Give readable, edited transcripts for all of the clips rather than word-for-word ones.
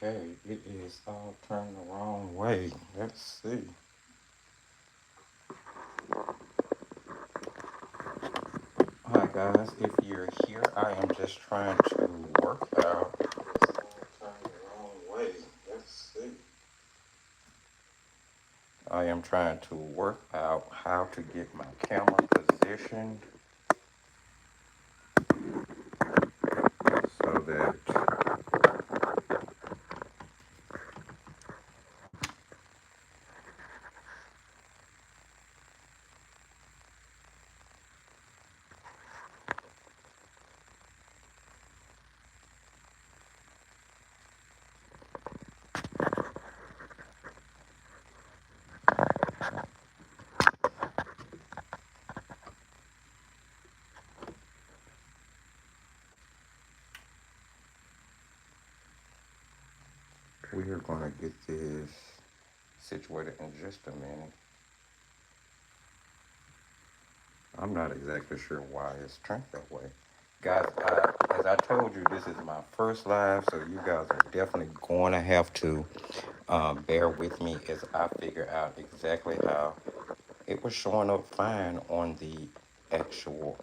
Okay, it is all turned the wrong way. Let's see. Hi guys, if you're here, I am just trying to work out. It's all turned the wrong way. Let's see. I am trying to work out how to get my camera positioned so that we are going to get this situated in just a minute. I'm not exactly sure why it's turned that way. Guys, as I told you, this is my first live, so you guys are definitely going to have to bear with me as I figure out exactly how it was showing up fine on the actual.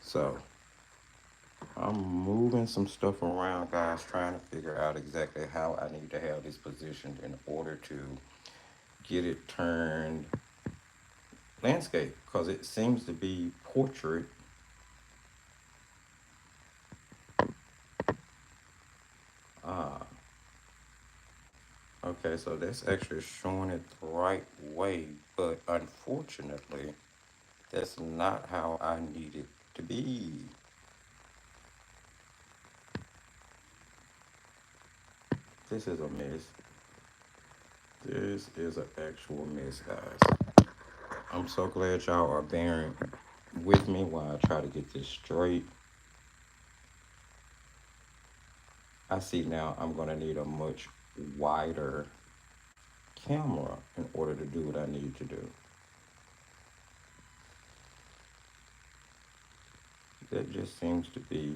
So I'm moving some stuff around, guys, trying to figure out exactly how I need to have this positioned in order to get it turned landscape, because it seems to be portrait. Ah, okay, so that's actually showing it the right way, but unfortunately, that's not how I need it to be. This is a mess. This is an actual mess, guys. I'm so glad y'all are bearing with me while I try to get this straight. I see now I'm going to need a much wider camera in order to do what I need to do. That just seems to be.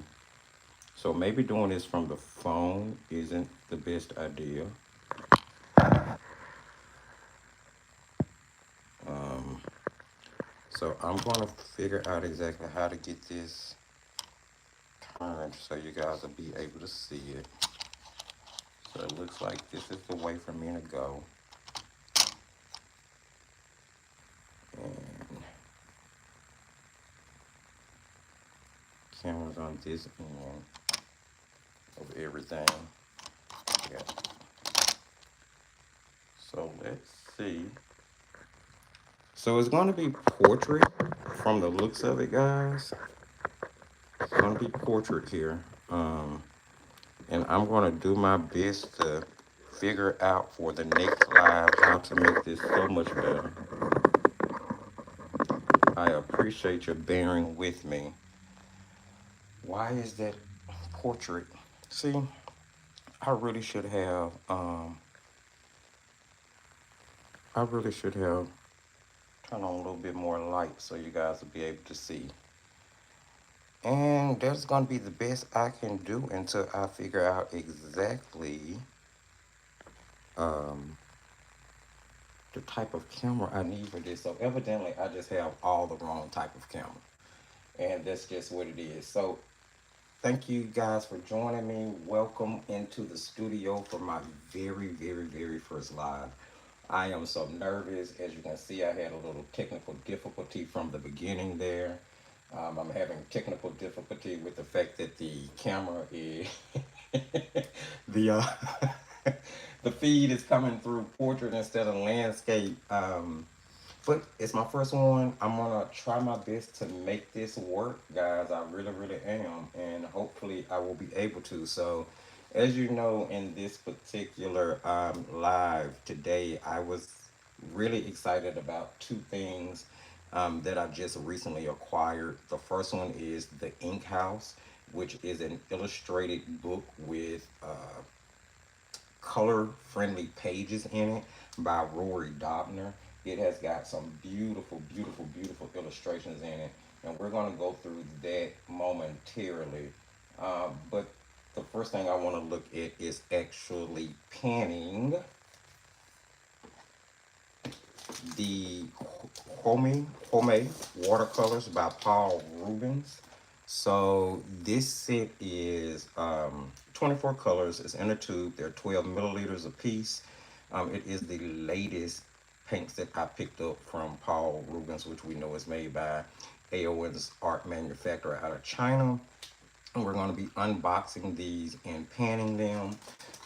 So maybe doing this from the phone isn't the best idea. Um, so I'm going to figure out exactly how to get this turned so you guys will be able to see it. So it looks like this is the way for me to go. And cameras on this end of everything. Yeah. So let's see. So it's going to be portrait from the looks of it, guys. It's going to be portrait here. And I'm going to do my best to figure out for the next live how to make this so much better. I appreciate your bearing with me. Why is that portrait? See, I really should have, I really should have turned on a little bit more light so you guys will be able to see. And that's going to be the best I can do until I figure out exactly um, the type of camera I need for this. So evidently, I just have all the wrong type of camera. And that's just what it is. So thank you guys for joining me. Welcome into the studio for my very, very, very first live. I am so nervous. As you can see, I had a little technical difficulty from the beginning there. I'm having technical difficulty with the fact that the camera is the the feed is coming through portrait instead of landscape. But it's my first one. I'm gonna try my best to make this work, guys. I really, really am, and hopefully I will be able to. So, as you know, in this particular live today, I was really excited about two things that I just recently acquired. The first one is the Ink House, which is an illustrated book with color-friendly pages in it by Rory Dobner. It has got some beautiful, beautiful, beautiful illustrations in it, and we're going to go through that momentarily. But the first thing I want to look at is actually panning the Qiaomei watercolors by Paul Rubens. So this set is 24 colors. It's in a tube. They're 12 milliliters a piece. It is the latest paints that I picked up from Paul Rubens, which we know is made by Aowen's art manufacturer out of China. And we're going to be unboxing these and panning them.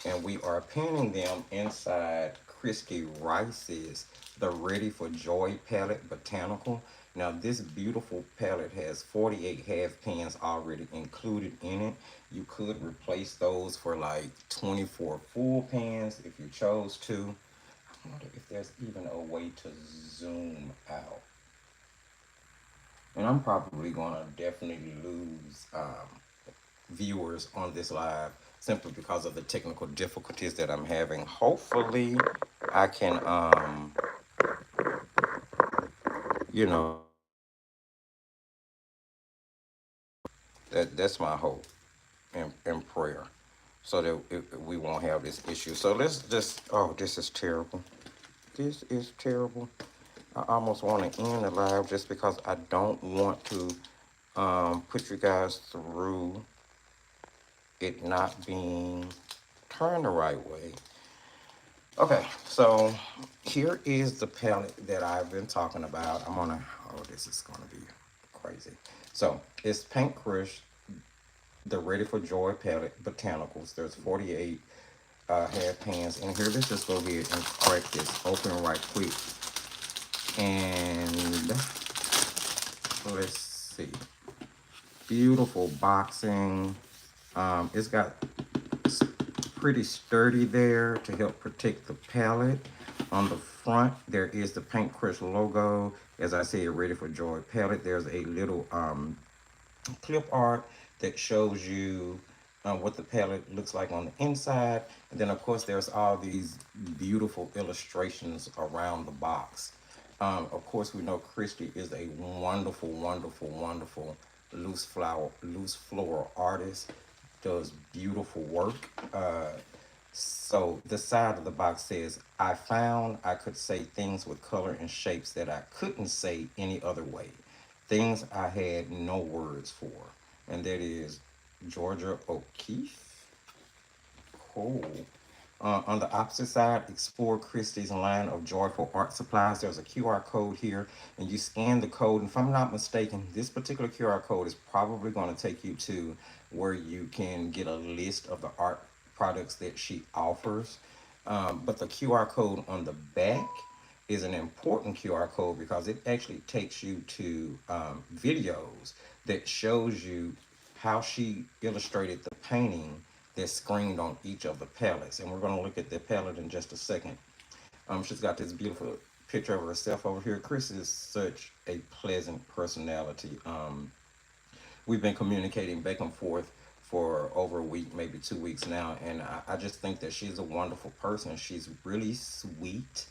And we are panning them inside Kristy Rice's The Ready for Joy palette, Botanical. Now this beautiful palette has 48 half pans already included in it. You could replace those for like 24 full pans if you chose to. I wonder if there's even a way to zoom out. And I'm probably going to definitely lose viewers on this live simply because of the technical difficulties that I'm having. Hopefully I can you know, that's my hope and prayer, so that we won't have this issue. So let's just, oh, this is terrible. This is terrible. I almost want to end the live just because I don't want to put you guys through it not being turned the right way. Okay, so here is the palette that I've been talking about. I'm gonna, oh, this is gonna be crazy. So it's Paintcrush, the Ready for Joy palette, Botanicals. There's 48 half pans in here. Let's just go ahead and crack this open right quick. And let's see. Beautiful boxing. It's got pretty sturdy there to help protect the palette. On the front, there is the Paintcrush logo. As I said, Ready for Joy palette. There's a little clip art that shows you what the palette looks like on the inside. And then, of course, there's all these beautiful illustrations around the box. Of course, we know Kristy is a wonderful, wonderful, wonderful loose floral artist. Does beautiful work. So the side of the box says, I found I could say things with color and shapes that I couldn't say any other way. Things I had no words for. And that is Georgia O'Keeffe. Cool. On the opposite side, explore Kristy's line of joyful art supplies. There's a QR code here, and you scan the code. And if I'm not mistaken, this particular QR code is probably going to take you to where you can get a list of the art products that she offers. But the QR code on the back is an important QR code because it actually takes you to videos that shows you how she illustrated the painting that's screened on each of the palettes. And we're going to look at the palette in just a second. She's got this beautiful picture of herself over here. Chris is such a pleasant personality. We've been communicating back and forth for over a week, maybe 2 weeks now, and I just think that she's a wonderful person. She's really sweet,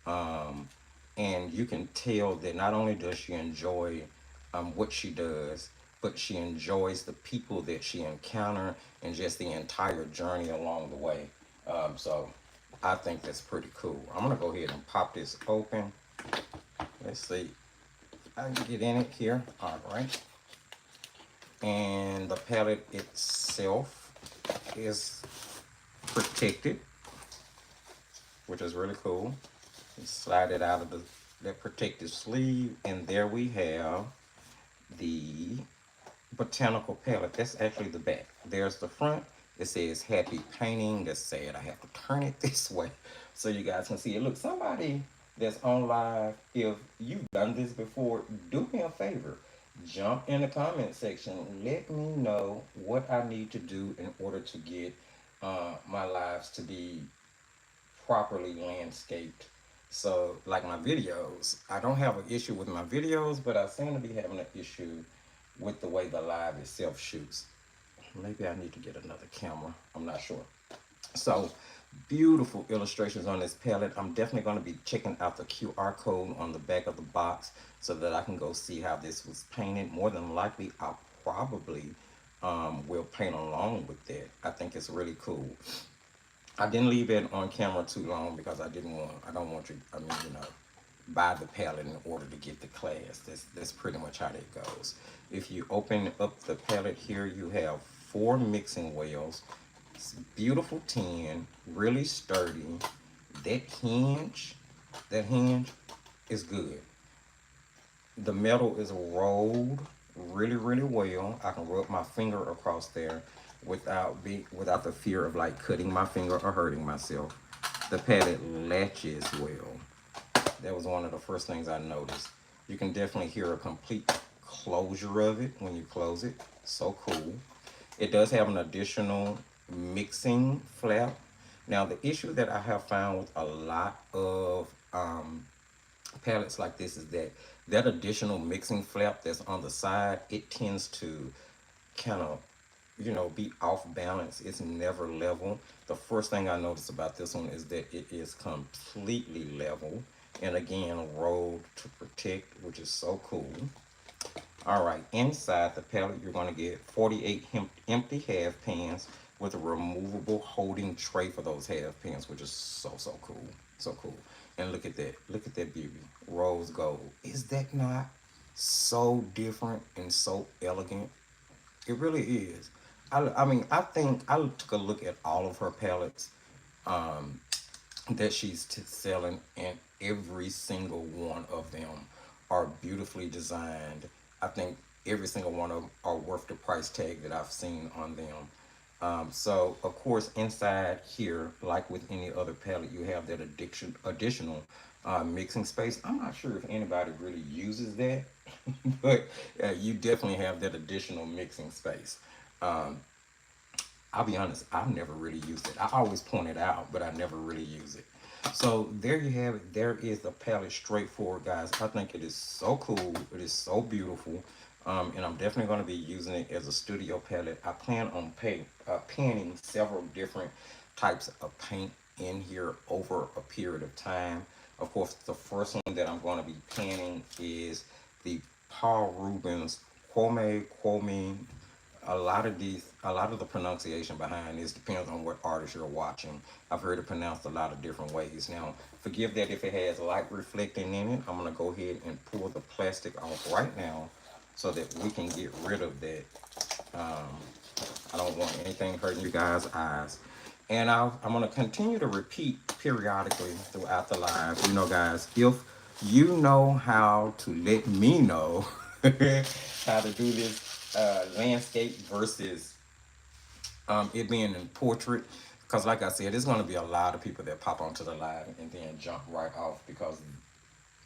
and you can tell that not only does she enjoy what she does, but she enjoys the people that she encounters and just the entire journey along the way. So I think that's pretty cool. I'm gonna go ahead and pop this open. Let's see. I can get in it here. All right. And the palette itself is protected, which is really cool. You slide it out of that protective sleeve, and there we have the Botanical palette. That's actually the back. There's the front. It says happy painting. That's sad. I have to turn it this way so you guys can see it. Look, somebody that's on live, if you've done this before, do me a favor. Jump in the comment section. Let me know what I need to do in order to get my lives to be properly landscaped. So, like my videos, I don't have an issue with my videos, but I seem to be having an issue with the way the live itself shoots. Maybe I need to get another camera. I'm not sure. So, beautiful illustrations on this palette. I'm definitely going to be checking out the QR code on the back of the box so that I can go see how this was painted. More than likely, I'll probably will paint along with that. I think it's really cool. I didn't leave it on camera too long because I don't want you, I mean, buy the palette in order to get the class. That's pretty much how that goes. If you open up the palette here, you have four mixing wells. It's beautiful tin, really sturdy. That hinge, that hinge is good. The metal is rolled really well. I can rub my finger across there without the fear of like cutting my finger or hurting myself. The palette latches well. That was one of the first things I noticed. You can definitely hear a complete closure of it when you close it. So cool. It does have an additional mixing flap. Now the issue that I have found with a lot of palettes like this is that that additional mixing flap that's on the side, it tends to kind of, be off balance. It's never level. The first thing I noticed about this one is that it is completely level and again rolled to protect, which is so cool. All right, inside the palette, you're going to get 48 empty half pans with a removable holding tray for those half pans, which is so cool. So cool. And look at that. Look at that beauty. Rose gold. Is that not so different and so elegant? It really is. I mean, I think I took a look at all of her palettes um, that she's selling, and every single one of them are beautifully designed. I think every single one of them are worth the price tag that I've seen on them. So of course inside here, like with any other palette, you have that additional mixing space. I'm not sure if anybody really uses that, but you definitely have that additional mixing space. Um, I'll be honest, I've never really used it. I always point it out, but I never really use it. So there you have it. There is the palette, straightforward, guys. I think it is so cool. It is so beautiful. And I'm definitely going to be using it as a studio palette. I plan on painting several different types of paint in here over a period of time. Of course, the first one that I'm going to be painting is the Paul Rubens Qiaomei. A lot of the pronunciation behind this depends on what artist you're watching. I've heard it pronounced a lot of different ways. Now, forgive that if it has light reflecting in it. I'm gonna go ahead and pull the plastic off right now so that we can get rid of that. Um, I don't want anything hurting you guys' eyes. And I'm gonna continue to repeat periodically throughout the live. Guys, if you know how to let me know how to do this landscape versus it being in portrait, because like I said, there's going to be a lot of people that pop onto the live and then jump right off because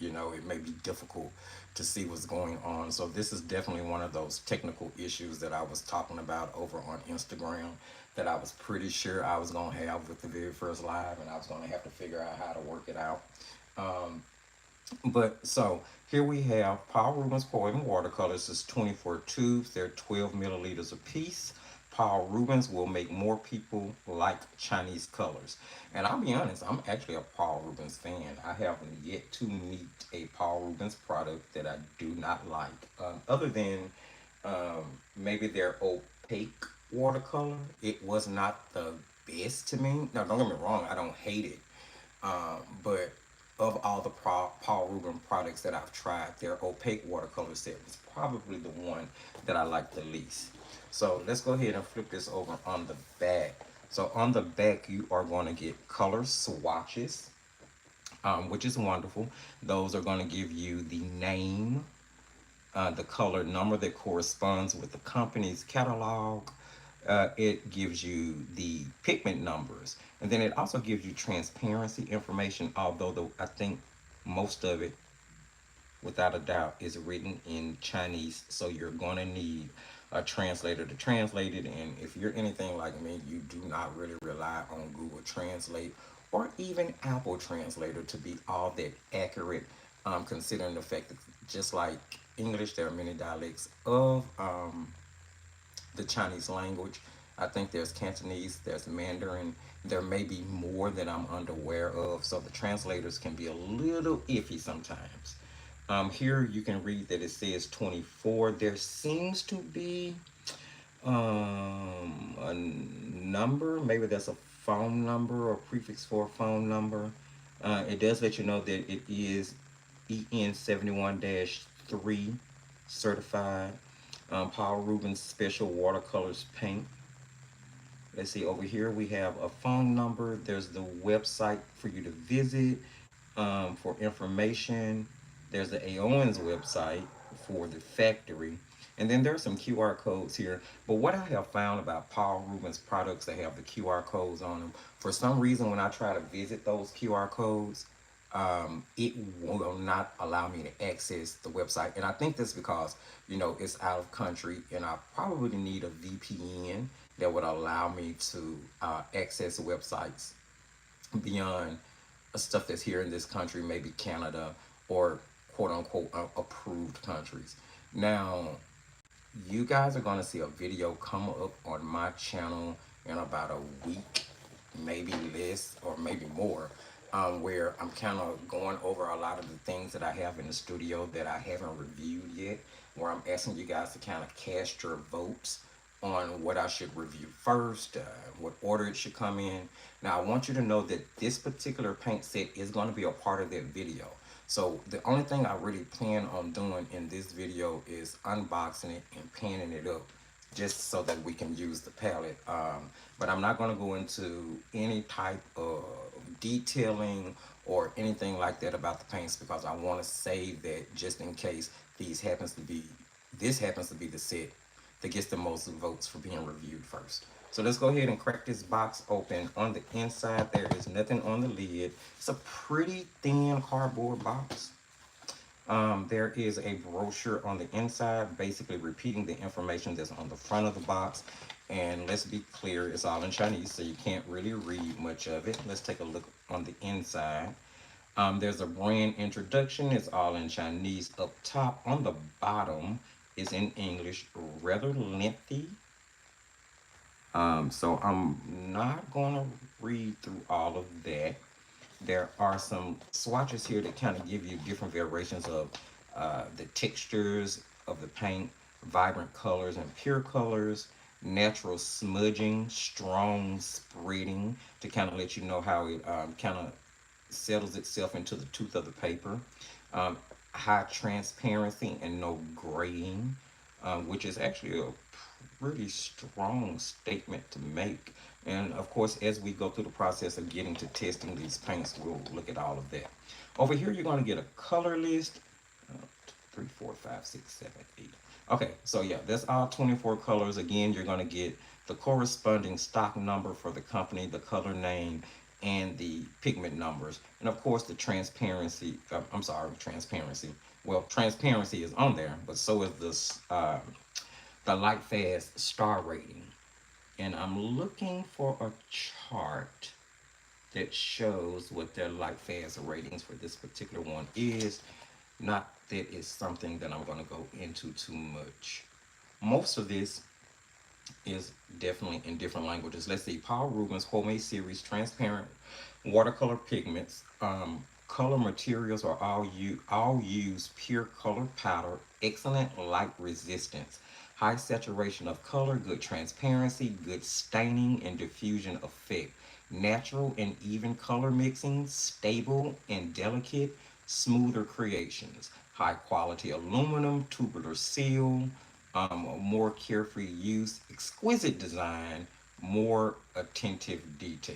it may be difficult to see what's going on. So this is definitely one of those technical issues that I was talking about over on Instagram that I was pretty sure I was going to have with the very first live, and I was going to have to figure out how to work it out. um, but so here we have Paul Rubens Poem watercolors. This is 24 tubes. They're 12 milliliters a piece. Paul Rubens will make more people like Chinese colors. And I'll be honest, I'm actually a Paul Rubens fan. I haven't yet to meet a Paul Rubens product that I do not like, other than um, maybe their opaque watercolor. It was not the best to me. Now, don't get me wrong, I don't hate it. But of all the Paul Rubens products that I've tried, their opaque watercolor set was probably the one that I like the least. So let's go ahead and flip this over on the back. So on the back, you are going to get color swatches, which is wonderful. Those are going to give you the name, the color number that corresponds with the company's catalog. It gives you the pigment numbers, and then it also gives you transparency information. Although I think most of it, without a doubt, is written in Chinese, so you're going to need a translator to translate it. And if you're anything like me, you do not really rely on Google Translate or even Apple Translator to be all that accurate, considering the fact that just like English, there are many dialects of the Chinese language. I think there's Cantonese, there's Mandarin. There may be more that I'm unaware of, so the translators can be a little iffy sometimes. Here you can read that it says 24. There seems to be A number, maybe that's a phone number or prefix for a phone number. It does let you know that it is EN71-3 certified. Paul Rubens special watercolors paint. Let's see, over here we have a phone number. There's the website for you to visit for information. There's the Aowen's website for the factory. And then there's some QR codes here. But what I have found about Paul Rubens products, they have the QR codes on them. For some reason, when I try to visit those QR codes, it will not allow me to access the website. And I think that's because, it's out of country and I probably need a VPN that would allow me to access websites beyond stuff that's here in this country, maybe Canada or quote unquote approved countries. Now, you guys are going to see a video come up on my channel in about a week, maybe less or maybe more, where I'm kind of going over a lot of the things that I have in the studio that I haven't reviewed yet, where I'm asking you guys to kind of cast your votes on what I should review first, what order it should come in. Now, I want you to know that this particular paint set is going to be a part of that video. So the only thing I really plan on doing in this video is unboxing it and panning it up just so that we can use the palette. But I'm not going to go into any type of detailing or anything like that about the paints because I want to save that just in case this happens to be the set that gets the most votes for being reviewed first. So let's go ahead and crack this box open. On the inside, there is nothing on the lid. It's a pretty thin cardboard box. There is a brochure on the inside, basically repeating the information that's on the front of the box. And let's be clear, it's all in Chinese, so you can't really read much of it. Let's take a look on the inside. There's a brand introduction. It's all in Chinese up top. On the bottom is in English, rather lengthy. So I'm not going to read through all of that. There are some swatches here that kind of give you different variations of the textures of the paint, vibrant colors and pure colors, natural smudging, strong spreading to kind of let you know how it kind of settles itself into the tooth of the paper. Um, High transparency and no graying, which is actually a pretty strong statement to make. And of course, as we go through the process of getting to testing these paints, we'll look at all of that. Over here, you're going to get a color list. 3, 4, 5, 6, 7, 8. Okay, so yeah, that's all 24 colors. Again, you're going to get the corresponding stock number for the company, the color name, and the pigment numbers. And of course, the transparency. I'm sorry, transparency. Well, transparency is on there, but so is this the light fast star rating. And I'm looking for a chart that shows what their light fast ratings for this particular one is. Not that it's something that I'm going to go into too much. Most of this is definitely in different languages. Let's see, Paul Rubens Qiaomei series transparent watercolor pigments. Color materials are all use pure color powder, excellent light resistance, high saturation of color, good transparency, good staining and diffusion effect, natural and even color mixing, stable and delicate, smoother creations, high quality aluminum, tubular seal, more carefree use, exquisite design, more attentive detail.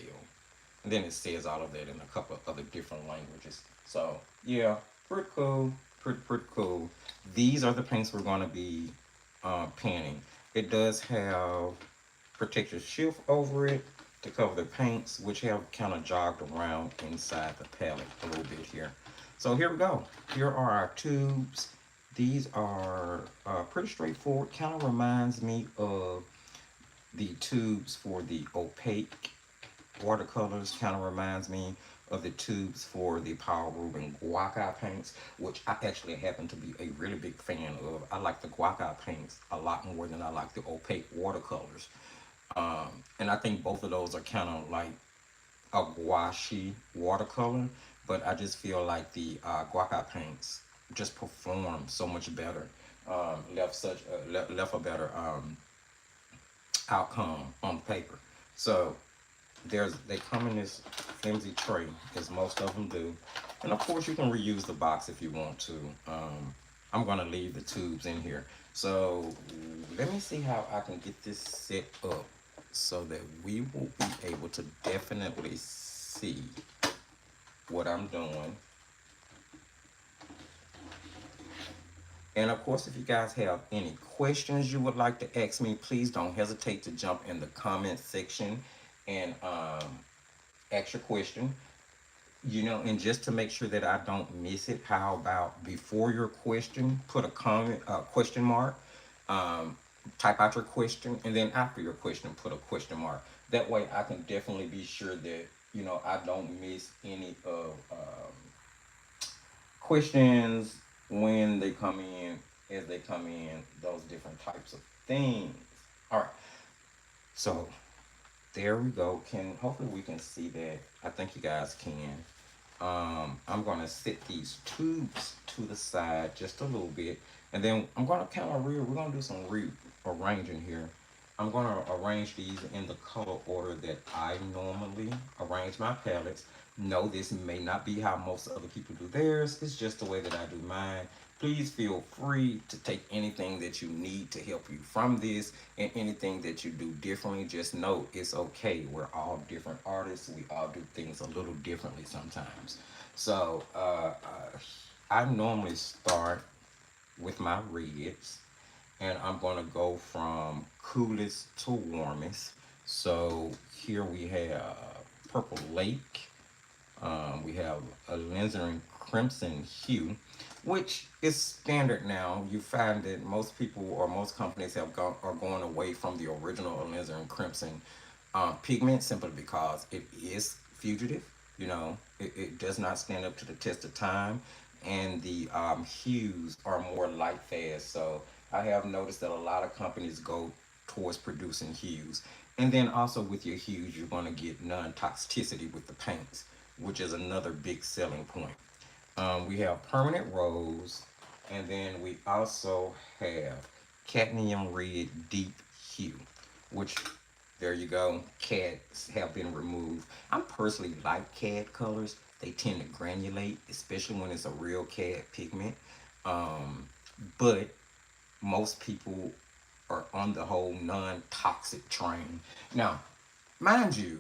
And then it says all of that in a couple of other different languages. So yeah, pretty cool, pretty cool. These are the paints we're going to be panning. It does have protective shield over it to cover the paints, which have kind of jogged around inside the palette a little bit here. So here we go. Here are our tubes. These are pretty straightforward. Kind of reminds me of the tubes for the opaque watercolors. Kind of reminds me of the tubes for the Paul Rubens guaca paints, which I actually happen to be a really big fan of. I like the guaca paints a lot more than I like the opaque watercolors. And I think both of those are kind of like a gouache watercolor, but I just feel like the guaca paints just perform so much better. Left a better outcome on paper. So they come in this flimsy tray, as most of them do, and of course you can reuse the box if you want to. I'm gonna leave the tubes in here. So let me see how I can get this set up so that we will be able to definitely see what I'm doing. And of course, if you guys have any questions you would like to ask me, please don't hesitate to jump in the comment section and ask your question. And just to make sure that I don't miss it, how about before your question, put a question mark, um, type out your question, and then after your question, put a question mark. That way, I can definitely be sure that I don't miss any of questions when they come in, as they come in, those different types of things. All right, so there we go. Can hopefully we can see that. I think you guys can. I'm gonna set these tubes to the side just a little bit, and then I'm gonna we're gonna do some rearranging here. I'm gonna arrange these in the color order that I normally arrange my palettes. No, this may not be how most other people do theirs. It's just the way that I do mine. Please feel free to take anything that you need to help you from this, and anything that you do differently, just know it's okay. We're all different artists. We all do things a little differently sometimes. So I normally start with my reds, and I'm going to go from coolest to warmest. So here we have Purple Lake. We have a alizarin crimson hue, which is standard now. You find that most people or most companies are going away from the original alizarin crimson pigment, simply because it is fugitive. It does not stand up to the test of time, and the hues are more light fast. So I have noticed that a lot of companies go towards producing hues. And then also with your hues, you're going to get non-toxicity with the paints, which is another big selling point. We have permanent rose, and then we also have cadmium red deep hue, which, there you go, cads have been removed. I personally like cad colors. They tend to granulate, especially when it's a real cad pigment. But most people are on the whole non-toxic train. Now, mind you,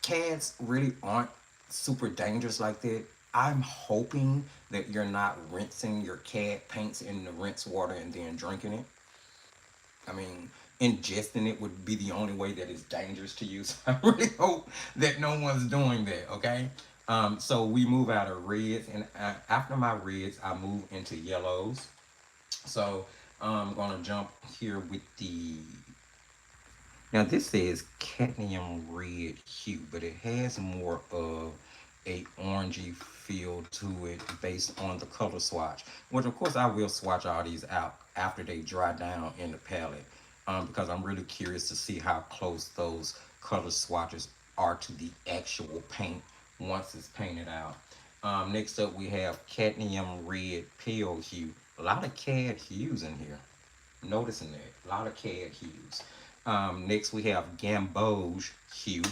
cads really aren't super dangerous like that. I'm hoping that you're not rinsing your cad paints in the rinse water and then drinking it. I mean, ingesting it would be the only way that it's dangerous to you. So I really hope that no one's doing that, okay? So we move out of reds, and after my reds, I move into yellows. So I'm going to jump here with the. Now this says cadmium red hue, but it has more of a orangey feel to it based on the color swatch. Which of course I will swatch all these out after they dry down in the palette, because I'm really curious to see how close those color swatches are to the actual paint once it's painted out. Next up we have cadmium red pale hue. A lot of cad hues in here. Noticing that. A lot of cad hues. Next we have gamboge hue.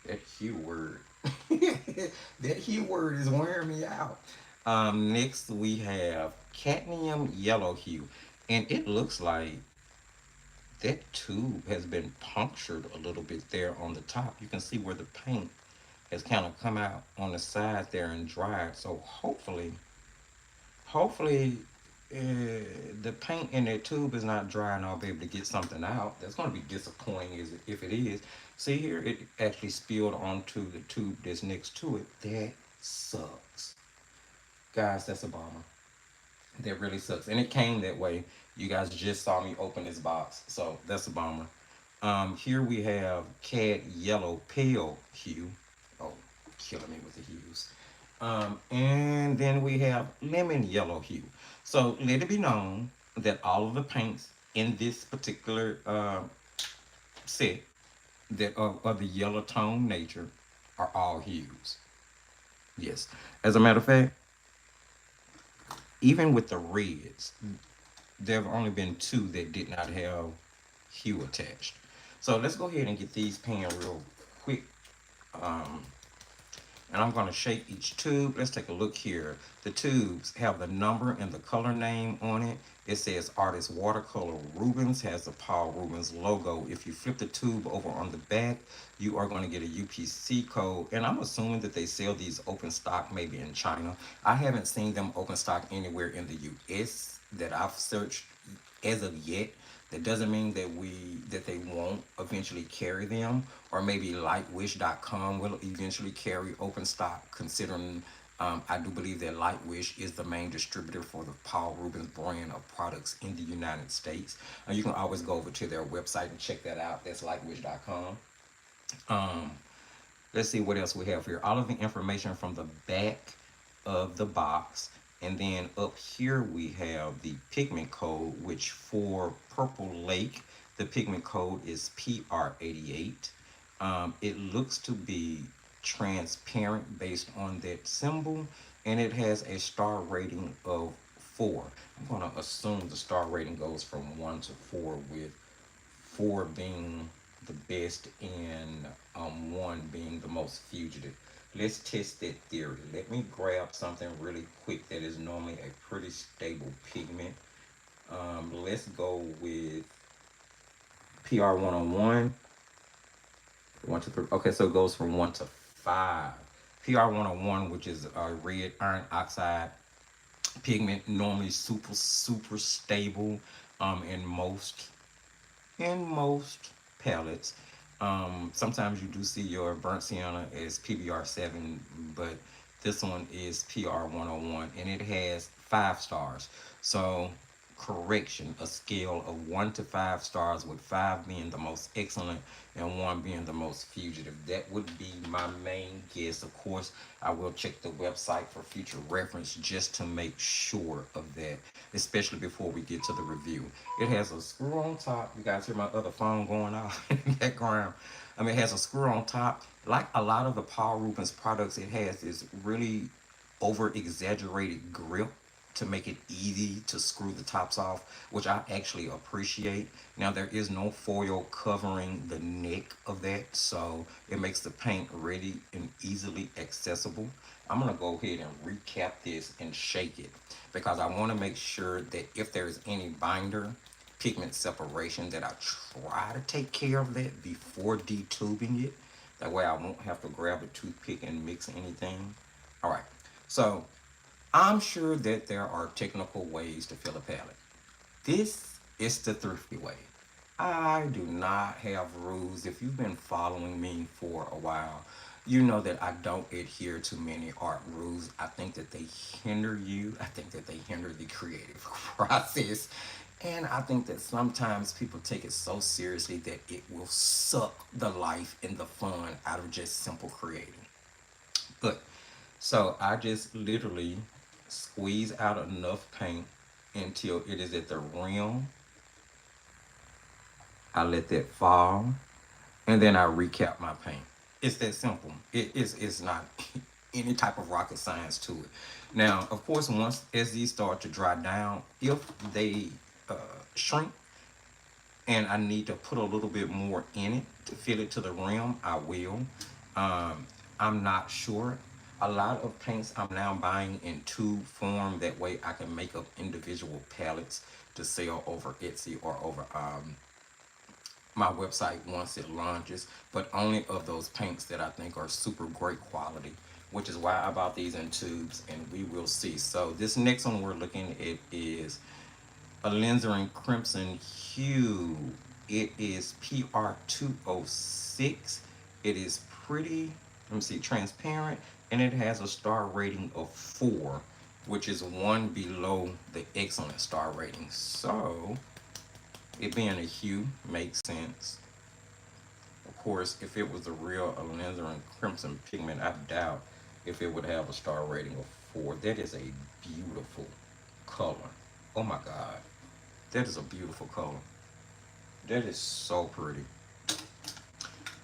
That hue word. That hue word is wearing me out. Next we have cadmium yellow hue. And it looks like that tube has been punctured a little bit there on the top. You can see where the paint has kind of come out on the sides there and dried. So hopefully the paint in that tube is not dry, and I'll be able to get something out. That's going to be disappointing if it is. See here, it actually spilled onto the tube that's next to it. That sucks. Guys, that's a bummer. That really sucks. And it came that way. You guys just saw me open this box. So that's a bummer. Here we have cad yellow pale hue. Oh, killing me with the hues. And then we have lemon yellow hue. So let it be known that all of the paints in this particular set that are of the yellow tone nature are all hues. Yes. As a matter of fact, even with the reds, there have only been two that did not have hue attached. So let's go ahead and get these pan real quick. Um, and I'm going to shake each tube. Let's take a look here. The tubes have the number and the color name on it. It says artist Watercolor Rubens, has the Paul Rubens logo. If you flip the tube over on the back, you are going to get a UPC code. And I'm assuming that they sell these open stock maybe in China. I haven't seen them open stock anywhere in the US that I've searched as of yet. That doesn't mean that they won't eventually carry them, or maybe lightwish.com will eventually carry open stock, considering I do believe that Lightwish is the main distributor for the Paul Rubens brand of products in the United States. You can always go over to their website and check that out. That's lightwish.com. Um, let's see what else we have here. All of the information from the back of the box. And then up here we have the pigment code, which for Purple Lake, the pigment code is PR88. It looks to be transparent based on that symbol, and it has a star rating of 4. I'm going to assume the star rating goes from 1 to 4, with 4 being the best and 1 being the most fugitive. Let's test that theory. Let me grab something really quick that is normally a pretty stable pigment. Let's go with PR 101. 1 to 3. Okay, so it goes from 1 to 5. PR 101, which is a red iron oxide pigment, normally super stable in most palettes. Sometimes you do see your burnt sienna as PBR7, but this one is PR 101, and it has 5 stars. So, correction, a scale of 1 to 5 stars, with 5 being the most excellent and 1 being the most fugitive. That would be my main guess. Of course, I will check the website for future reference just to make sure of that, especially before we get to the review. It has a screw on top. You guys hear my other phone going off in the background. I mean, it has a screw on top. Like a lot of the Paul Rubens products, it has this really over exaggerated grip to make it easy to screw the tops off, which I actually appreciate. Now, there is no foil covering the neck of that, so it makes the paint ready and easily accessible. I'm gonna go ahead and recap this and shake it, because I want to make sure that if there's any binder pigment separation, that I try to take care of that before detubing it. That way I won't have to grab a toothpick and mix anything. All right, so I'm sure that there are technical ways to fill a palette. This is the thrifty way. I do not have rules. If you've been following me for a while, you know that I don't adhere to many art rules. I think that they hinder you. I think that they hinder the creative process. And I think that sometimes people take it so seriously that it will suck the life and the fun out of just simple creating. But so I just literally squeeze out enough paint until it is at the rim. I let that fall, and then I recap my paint. It's that simple. It's not any type of rocket science to it. Now, of course, once as these start to dry down, if they uh, shrink and I need to put a little bit more in it to fill it to the rim, I will. I'm not sure. A lot of paints I'm now buying in tube form. That way I can make up individual palettes to sell over Etsy or over my website once it launches, but only of those paints that I think are super great quality, which is why I bought these in tubes, and we will see. So this next one we're looking at is alizarin crimson hue. It is PR206. It is pretty, let me see, transparent, and it has a star rating of 4, which is 1 below the excellent star rating. So it being a hue makes sense. Of course, if it was a real alizarin crimson pigment, I doubt if it would have a star rating of 4. That is a beautiful color. Oh my God. That is a beautiful color. That is so pretty.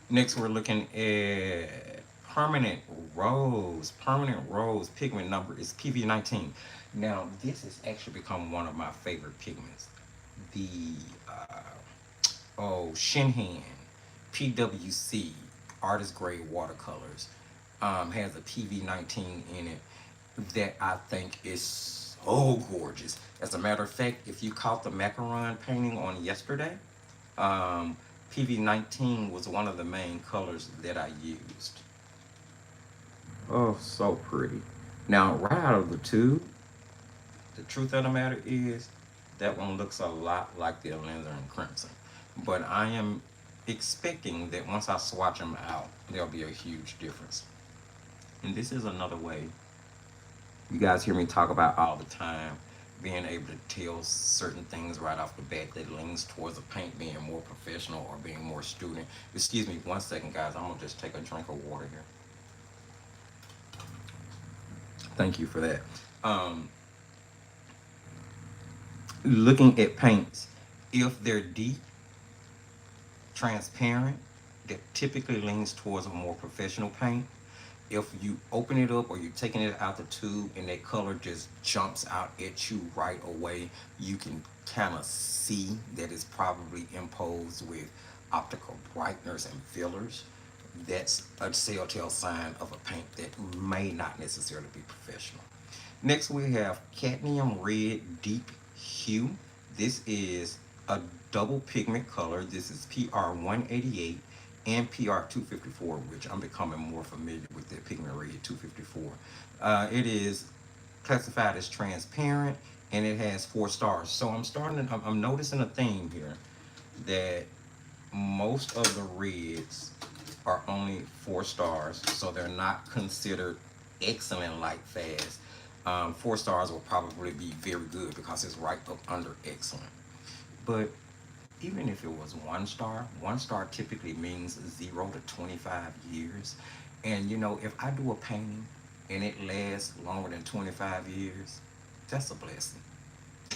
Next, we're looking at Permanent Rose. Permanent Rose pigment number is PV19. Now, this has actually become one of my favorite pigments. The Shinhan. PWC, artist grade watercolors. Has a PV19 in it that I think is so gorgeous. As a matter of fact, if you caught the macaron painting on yesterday, um, PV19 was one of the main colors that I used. Oh, so pretty. Now, right out of the tube, the truth of the matter is that one looks a lot like the alizarin crimson. But I am expecting that once I swatch them out, there'll be a huge difference. And this is another way you guys hear me talk about all the time, being able to tell certain things right off the bat that leans towards a paint being more professional or being more student. Excuse me 1 second, guys. I'm gonna just take a drink of water here. Thank you for that. Um, Looking at paints, if they're deep, transparent, that typically leans towards a more professional paint. If you open it up or you're taking it out the tube and that color just jumps out at you right away, you can kind of see that it's probably imposed with optical brighteners and fillers. That's a telltale sign of a paint that may not necessarily be professional. Next, we have cadmium red deep hue. This is a double pigment color. This is PR 188 and PR 254, which I'm becoming more familiar with the pigment red 254. It is classified as transparent and it has 4 stars. So I'm noticing a theme here that most of the reds are only 4 stars, so they're not considered excellent like fast. 4 stars will probably be very good because it's right up under excellent. But even if it was 1 star, 1 star typically means 0 to 25 years. And if I do a painting and it lasts longer than 25 years, that's a blessing.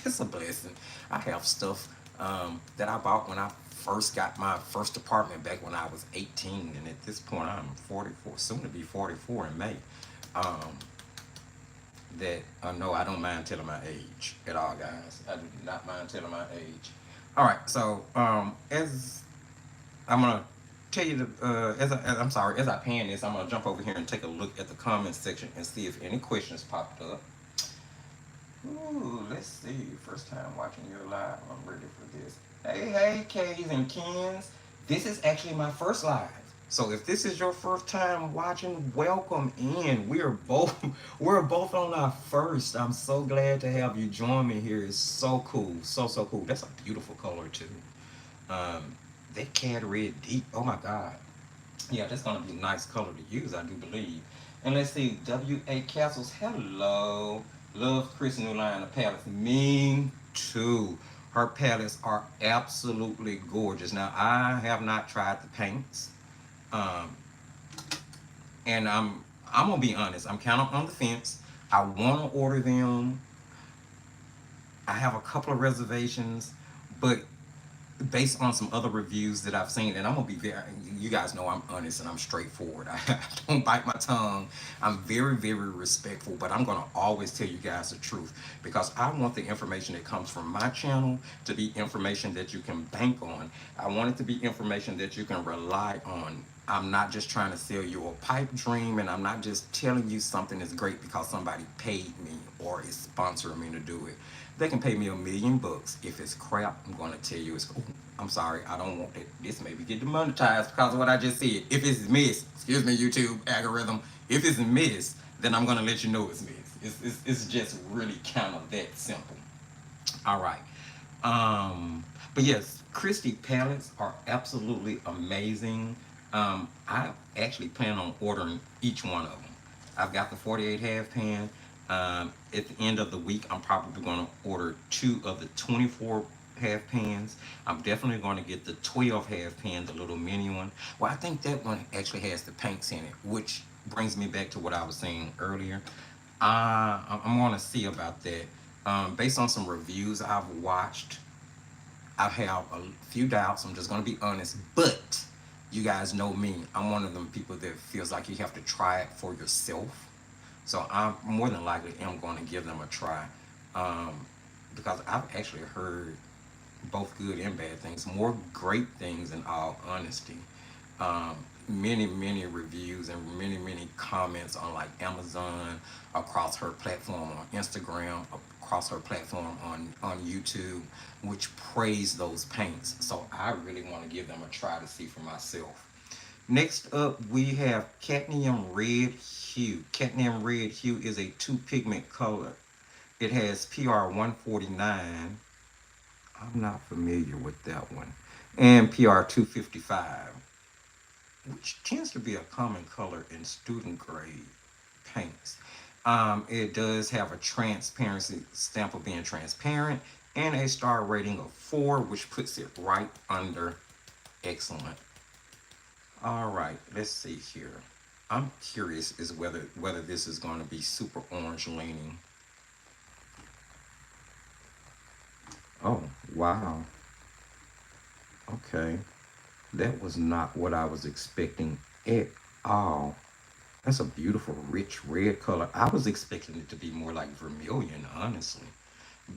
It's a blessing. I have stuff that I bought when I first got my first apartment back when I was 18, and at this point I'm 44, soon to be 44 in May. Um, that no, I don't mind telling my age at all, guys. I do not mind telling my age. All right, so as I'm gonna tell you the I'm sorry, as I pan this, I'm gonna jump over here and take a look at the comments section and see if any questions popped up. Ooh, let's see. First time watching your live. I'm ready for this. Hey, Kays and Kens. This is actually my first live. So if this is your first time watching, welcome in. We're both on our first. I'm so glad to have you join me here. It's so cool. So cool. That's a beautiful color too. Um that cad red deep. Oh my god. Yeah, that's gonna be a nice color to use, I do believe. And let's see, W.A. Castles, hello. Love Chris' new line of palettes. Me too. Her palettes are absolutely gorgeous. Now, I have not tried the paints. Um, and I'm gonna be honest, I'm kind of on the fence. I wanna order them. I have a couple of reservations, but based on some other reviews that I've seen, and I'm gonna be very, you guys know I'm honest and I'm straightforward. I don't bite my tongue. I'm very respectful, but I'm gonna always tell you guys the truth because I want the information that comes from my channel to be information that you can bank on. I want it to be information that you can rely on. I'm not just trying to sell you a pipe dream, and I'm not just telling you something is great because somebody paid me or is sponsoring me to do it. They can pay me $1,000,000. If it's crap, I'm going to tell you it's. Oh, I'm sorry, I don't want it. This maybe get demonetized because of what I just said. If it's miss, excuse me, YouTube algorithm. If it's miss, then I'm going to let you know it's miss. It's just really kind of that simple. All right. But yes, Kristy palettes are absolutely amazing. I actually plan on ordering each one of them. I've got the 48 half pan. At the end of the week, I'm probably going to order 2 of the 24 half pans. I'm definitely going to get the 12 half pan, the little mini one. Well, I think that one actually has the paints in it, which brings me back to what I was saying earlier. I'm going to see about that. Based on some reviews I've watched, I have a few doubts. I'm just going to be honest, but you guys know me. I'm one of them people that feels like you have to try it for yourself. So I'm more than likely am going to give them a try, because I've actually heard both good and bad things, more great things in all honesty. um, many reviews and many comments on like Amazon, across her platform on Instagram, across her platform on YouTube, which praise those paints. So I really want to give them a try to see for myself. Next up, we have cadmium red hue. Cadmium red hue is a two pigment color. It has PR 149. I'm not familiar with that one. And PR 255, which tends to be a common color in student grade paints. It does have a transparency stamp of being transparent and a star rating of 4, which puts it right under excellent. All right, let's see here. I'm curious is whether this is going to be super orange leaning. Oh, wow. Okay. That was not what I was expecting at all. That's a beautiful, rich red color. I was expecting it to be more like vermilion, honestly,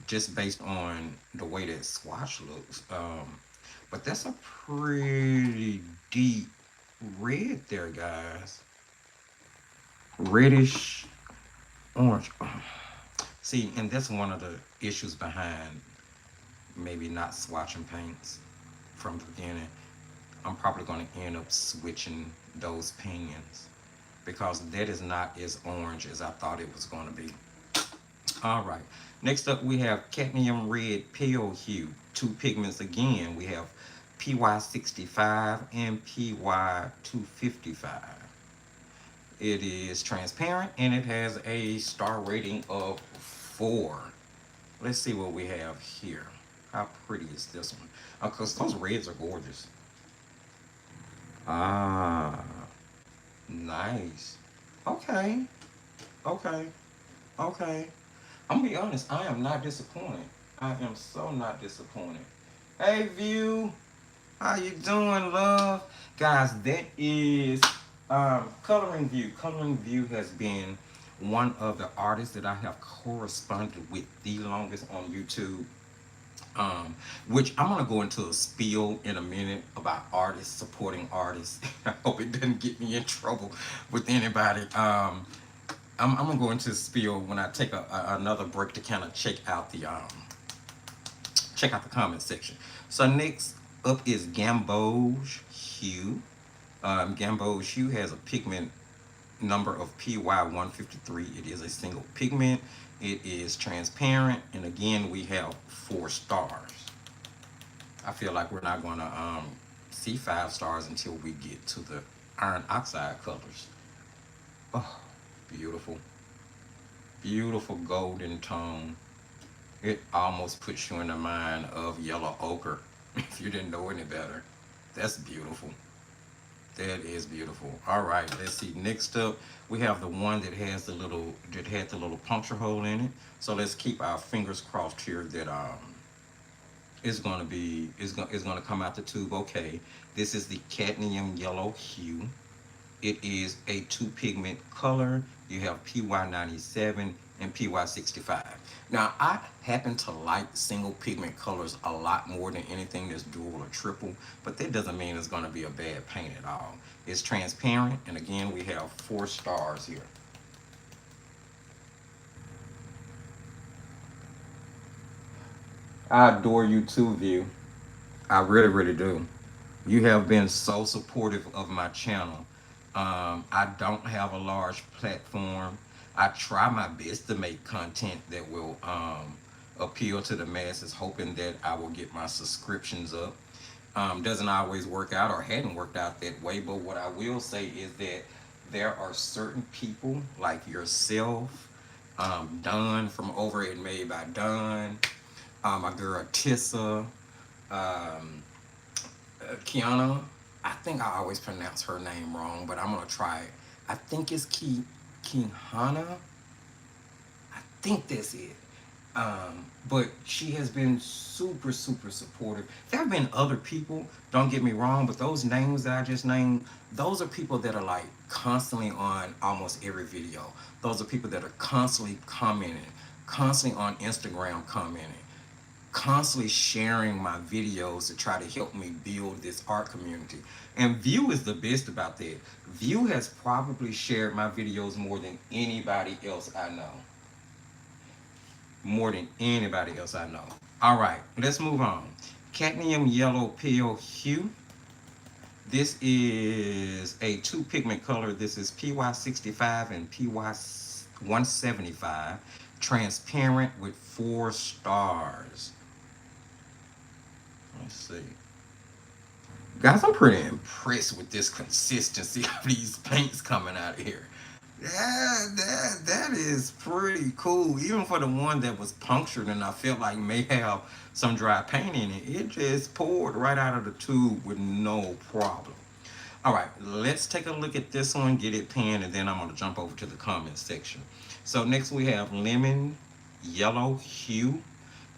just based on the way that swatch looks. But that's a pretty deep red there, guys. Reddish orange. See, and that's one of the issues behind maybe not swatching paints from the beginning. I'm probably going to end up switching those pinions because that is not as orange as I thought it was going to be. All right. Next up, we have cadmium red pale hue. Two pigments again. We have PY65 and PY255. It is transparent and it has a star rating of 4. Let's see what we have here. How pretty is this one? Because those reds are gorgeous. Ah, nice. Okay, okay, okay. I'm gonna be honest, I am not disappointed. I am so not disappointed. Hey, View, how you doing, love? Guys, that is Coloring View. Coloring View has been one of the artists that I have corresponded with the longest on YouTube. Which I'm gonna go into a spiel in a minute about artists supporting artists. I hope it doesn't get me in trouble with anybody. I'm gonna go into a spiel when I take another break to kind of check out the comment section. So next up is Gamboge Hue. Gamboge Hue has a pigment number of PY153. It is a single pigment. It is transparent, and again we have 4 stars. I feel like we're not going to see 5 stars until we get to the iron oxide colors. Oh, beautiful, beautiful golden tone. It almost puts you in the mind of yellow ochre if you didn't know any better. That's beautiful. That is beautiful. All right, let's see. Next up, we have the one that has that had the little puncture hole in it. So let's keep our fingers crossed here that it's gonna come out the tube. Okay, this is the cadmium yellow hue. It is a 2 pigment color. You have PY97 and PY65. Now, I happen to like single pigment colors a lot more than anything that's dual or triple, but that doesn't mean it's going to be a bad paint at all. It's transparent, and again, we have 4 stars here. I adore you too, View. I really do. You have been so supportive of my channel. I don't have a large platform. I try my best to make content that will appeal to the masses, hoping that I will get my subscriptions up. Doesn't always work out or hadn't worked out that way, but what I will say is that there are certain people like yourself, Don from Over It Made by Don, my girl Tissa, um, Kiana. I think I always pronounce her name wrong, but I'm gonna try it. I think it's Kihana. I think that's it. But she has been super supportive. There have been other people, don't get me wrong, but those names that I just named, those are people that are like constantly on almost every video. Those are people that are constantly commenting, constantly on Instagram commenting, constantly sharing my videos to try to help me build this art community. And View is the best about that. View has probably shared my videos more than anybody else I know. More than anybody else I know. All right, let's move on. Cadmium Yellow Pale Hue. This is a two pigment color. This is PY65 and PY175. Transparent with 4 stars. Let's see. Guys, I'm pretty impressed with this consistency of these paints coming out of here. Yeah, that is pretty cool. Even for the one that was punctured and I felt like may have some dry paint in it, it just poured right out of the tube with no problem. All right, let's take a look at this one, get it pinned, and then I'm going to jump over to the comment section. So next we have Lemon Yellow Hue.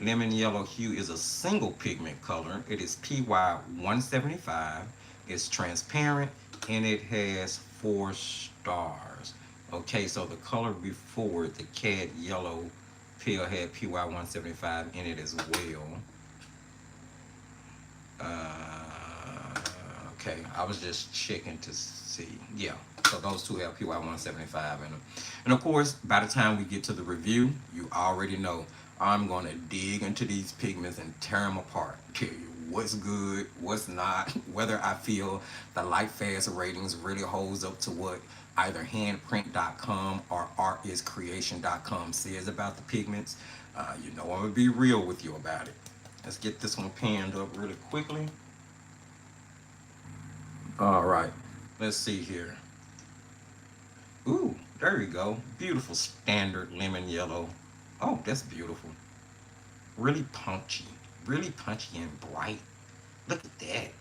Lemon Yellow Hue is a single pigment color. It is PY175. It's transparent and it has 4 stars. Okay, so the color before the Cad Yellow Pale had PY175 in it as well. Okay, I was just checking to see. Yeah, so those two have PY175 in them. And of course, by the time we get to the review, you already know I'm going to dig into these pigments and tear them apart. Tell you what's good, what's not, whether I feel the light fast ratings really holds up to what either handprint.com or artiscreation.com says about the pigments. You know I'm going to be real with you about it. Let's get this one panned up really quickly. All right, let's see here. Ooh, there we go. Beautiful standard lemon yellow. Oh, that's beautiful. Really punchy and bright. Look at that.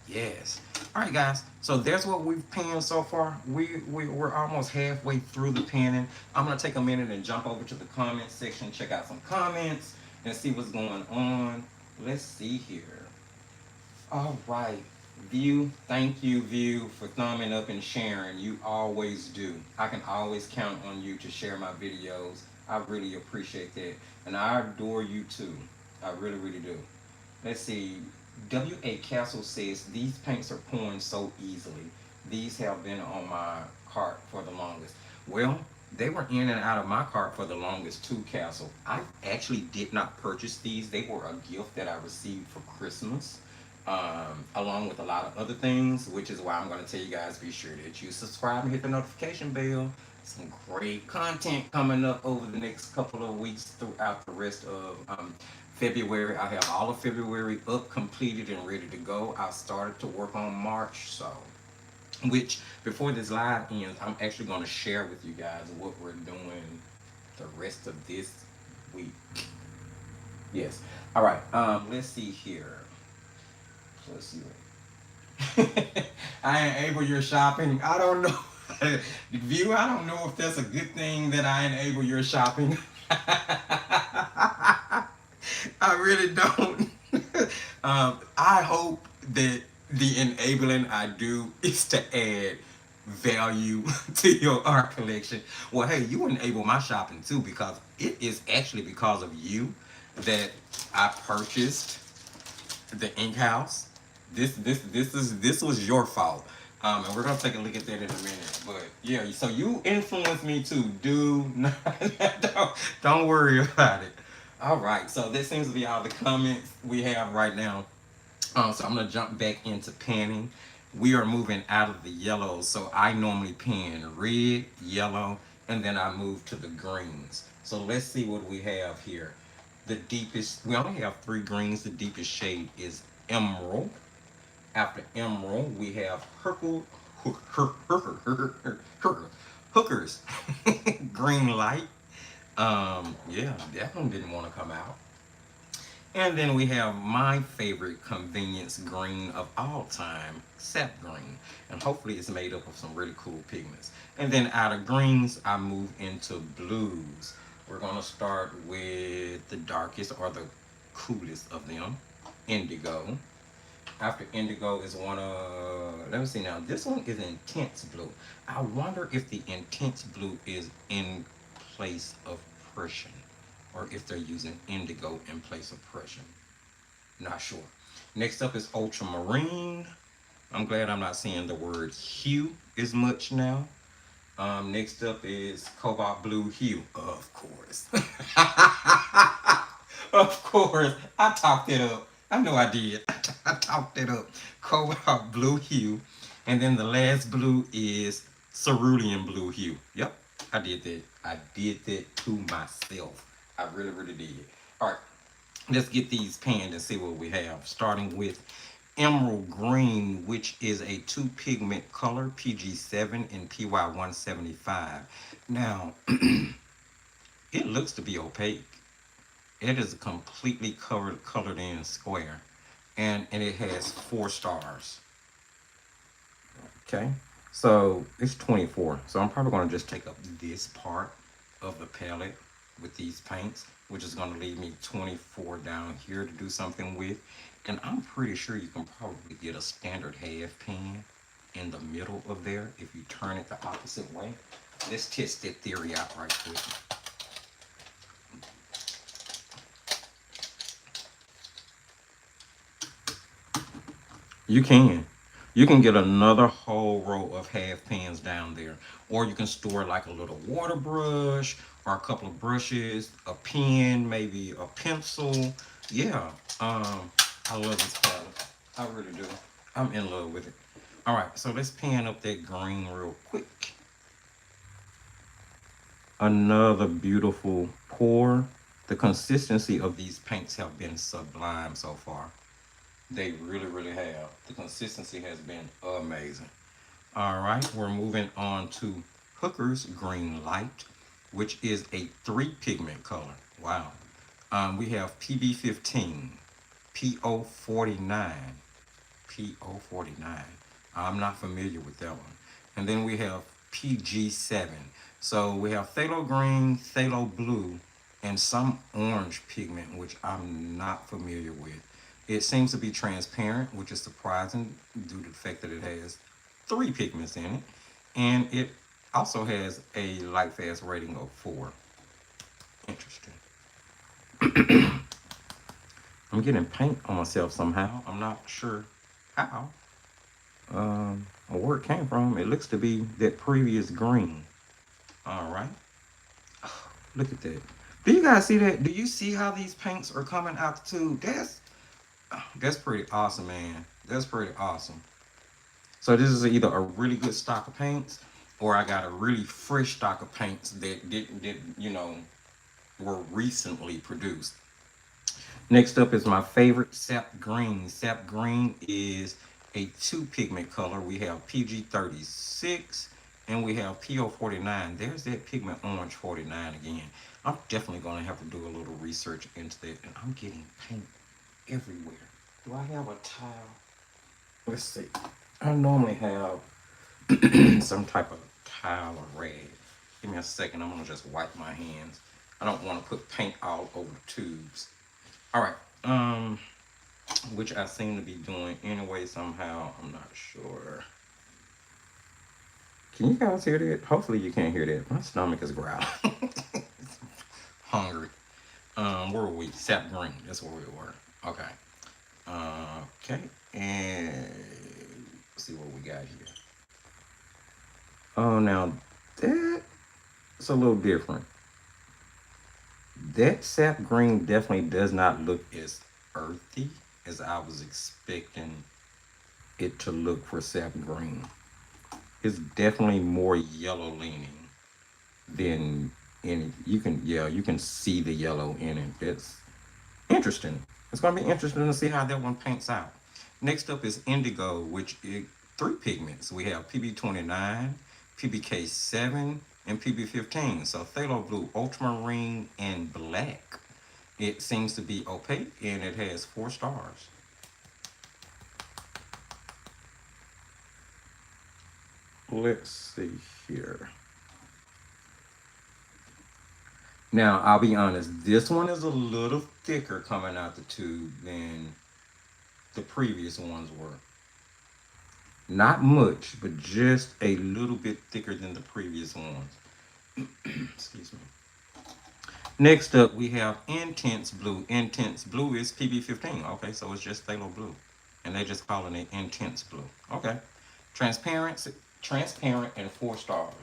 Yes. All right, guys. So there's what we've panned so far. We're almost halfway through the panning. I'm gonna take a minute and jump over to the comment section, check out some comments, and see what's going on. Let's see here. All right. View, thank you, View, for thumbing up and sharing. You always do. I can always count on you to share my videos. I really appreciate that. And I adore you too. I really, really do. Let's see. W.A. Castle says, these paints are pouring so easily. These have been on my cart for the longest. Well, they were in and out of my cart for the longest too, Castle. I actually did not purchase these. They were a gift that I received for Christmas. Along with a lot of other things, which is why I'm going to tell you guys, be sure that you subscribe and hit the notification bell. Some great content coming up over the next couple of weeks throughout the rest of February. I have all of February up, completed, and ready to go. I started to work on March, so which before this live ends, I'm actually going to share with you guys what we're doing the rest of this week. Yes. All right. Let's see here. Let's see. I enable your shopping. I don't know. View, I don't know if that's a good thing that I enable your shopping. I really don't. I hope that the enabling I do is to add value to your art collection. Well, hey, you enable my shopping too, because it is actually because of you that I purchased the ink house. This was your fault. And we're gonna take a look at that in a minute. But yeah, so you influenced me too. Do not, don't worry about it. All right, so this seems to be all the comments we have right now. So I'm gonna jump back into panning. We are moving out of the yellows. So I normally pan red, yellow, and then I move to the greens. So let's see what we have here. The deepest, we only have 3 greens. The deepest shade is emerald. After emerald, we have hookers, green light. Yeah, that one didn't want to come out. And then we have my favorite convenience green of all time, sap green. And hopefully it's made up of some really cool pigments. And then out of greens, I move into blues. We're going to start with the darkest or the coolest of them, indigo. After indigo is one of, let me see now, this one is intense blue. I wonder if the intense blue is in place of Prussian. or if they're using indigo in place of Prussian. Not sure. Next up is ultramarine. I'm glad I'm not seeing the word hue as much now. Next up is cobalt blue hue. Of course. Of course. I talked it up. I know I did. I talked it up. Cobalt blue hue. And then the last blue is cerulean blue hue. Yep, I did that. I did that to myself. I really, really did. All right, let's get these panned and see what we have. Starting with emerald green, which is a two pigment color, PG7 and PY175. Now, it looks to be opaque. It is a completely colored in square, and it has 4 stars. Okay, so it's 24. So I'm probably going to just take up this part of the palette with these paints, which is going to leave me 24 down here to do something with. And I'm pretty sure you can probably get a standard half pan in the middle of there if you turn it the opposite way. Let's test that theory out right quick. You can. You can get another whole row of half pans down there. Or you can store like a little water brush or a couple of brushes, a pen, maybe a pencil. Yeah. I love this palette. I really do. I'm in love with it. All right, so let's pan up that green real quick. Another beautiful pour. The consistency of these paints have been sublime so far. They really, really have. The consistency has been amazing. All right, we're moving on to Hooker's Green Light, which is a 3 pigment color. Wow. We have PB15, PO49, PO49. I'm not familiar with that one. And then we have PG7. So we have phthalo green, phthalo blue, and some orange pigment, which I'm not familiar with. It seems to be transparent, which is surprising due to the fact that it has 3 pigments in it. And it also has a light fast rating of 4. Interesting. I'm getting paint on myself somehow. I'm not sure how or where it came from. It looks to be that previous green. All right. Look at that. Do you guys see that? Do you see how these paints are coming out the tube? That's pretty awesome, man. That's pretty awesome. So this is either a really good stock of paints, or I got a really fresh stock of paints that were recently produced. Next up is my favorite, sap green. Sap green is a 2 pigment color. We have PG36 and we have PO49. There's that pigment orange 49 again. I'm definitely going to have to do a little research into that. And I'm getting paint everywhere. Do I have a towel? Let's see. I normally have some type of towel or rag. Give me a second. I'm going to just wipe my hands. I don't want to put paint all over the tubes. All right. Which I seem to be doing anyway somehow. I'm not sure. Can you guys hear that? Hopefully you can't hear that. My stomach is growling. Hungry. Where were we? Sap green. That's where we were. Okay. Okay. And let's see what we got here. Oh, now that's a little different. That sap green definitely does not look as earthy as I was expecting it to look for sap green. It's definitely more yellow leaning than any. You can see the yellow in it. It's interesting. It's gonna be interesting to see how that one paints out. Next up is indigo, which is 3 pigments. We have PB29, PBK7, and PB15. So phthalo blue, ultramarine, and black. It seems to be opaque and it has 4 stars. Let's see here. Now, I'll be honest, this one is a little thicker coming out the tube than the previous ones were. Not much, but just a little bit thicker than the previous ones. Excuse me. Next up, we have Intense Blue. Intense Blue is PB15. Okay, so it's just phthalo blue. And they just calling it Intense Blue. Okay. Transparent, transparent, and 4 stars.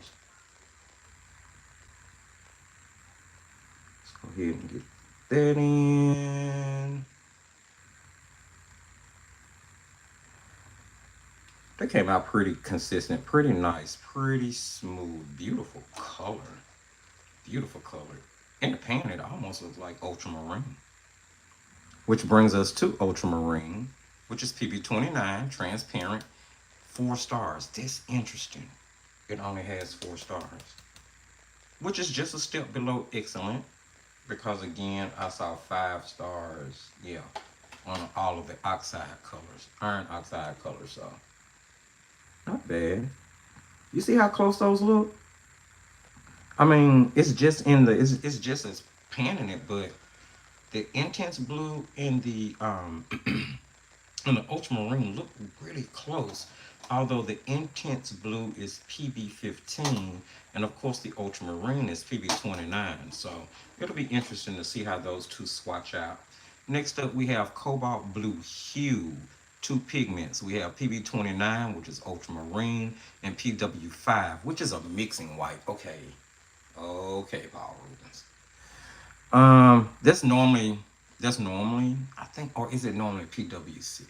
Let's go ahead and get that in. They came out pretty consistent, pretty nice, pretty smooth, beautiful color. Beautiful color. In the pan, it almost looks like ultramarine. Which brings us to ultramarine, which is PB29, transparent, 4 stars. That's interesting. It only has 4 stars, which is just a step below excellent because, again, I saw 5 stars, yeah, on all of the oxide colors, iron oxide colors, so not bad. You see how close those look? I mean, it's just in the, it's just as panning it, but the intense blue and the and the ultramarine look really close. Although the intense blue is PB15, and of course the ultramarine is PB29. So it'll be interesting to see how those two swatch out. Next up, we have cobalt blue hue. Two pigments. We have PB29, which is ultramarine, and PW5, which is a mixing white. Okay, okay, Paul Rubens. That's normally I think, or is it normally PW6?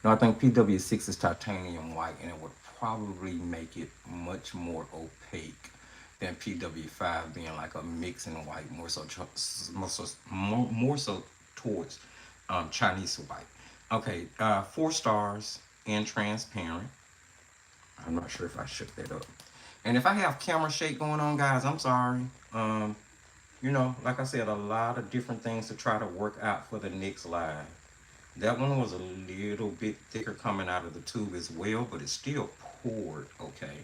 No, I think PW6 is titanium white, and it would probably make it much more opaque than PW5 being like a mixing white, more so towards Chinese white. Okay, 4 stars and transparent. I'm not sure if I shook that up. And if I have camera shake going on, guys, I'm sorry. Like I said, a lot of different things to try to work out for the next live. That one was a little bit thicker coming out of the tube as well, but it still poured okay.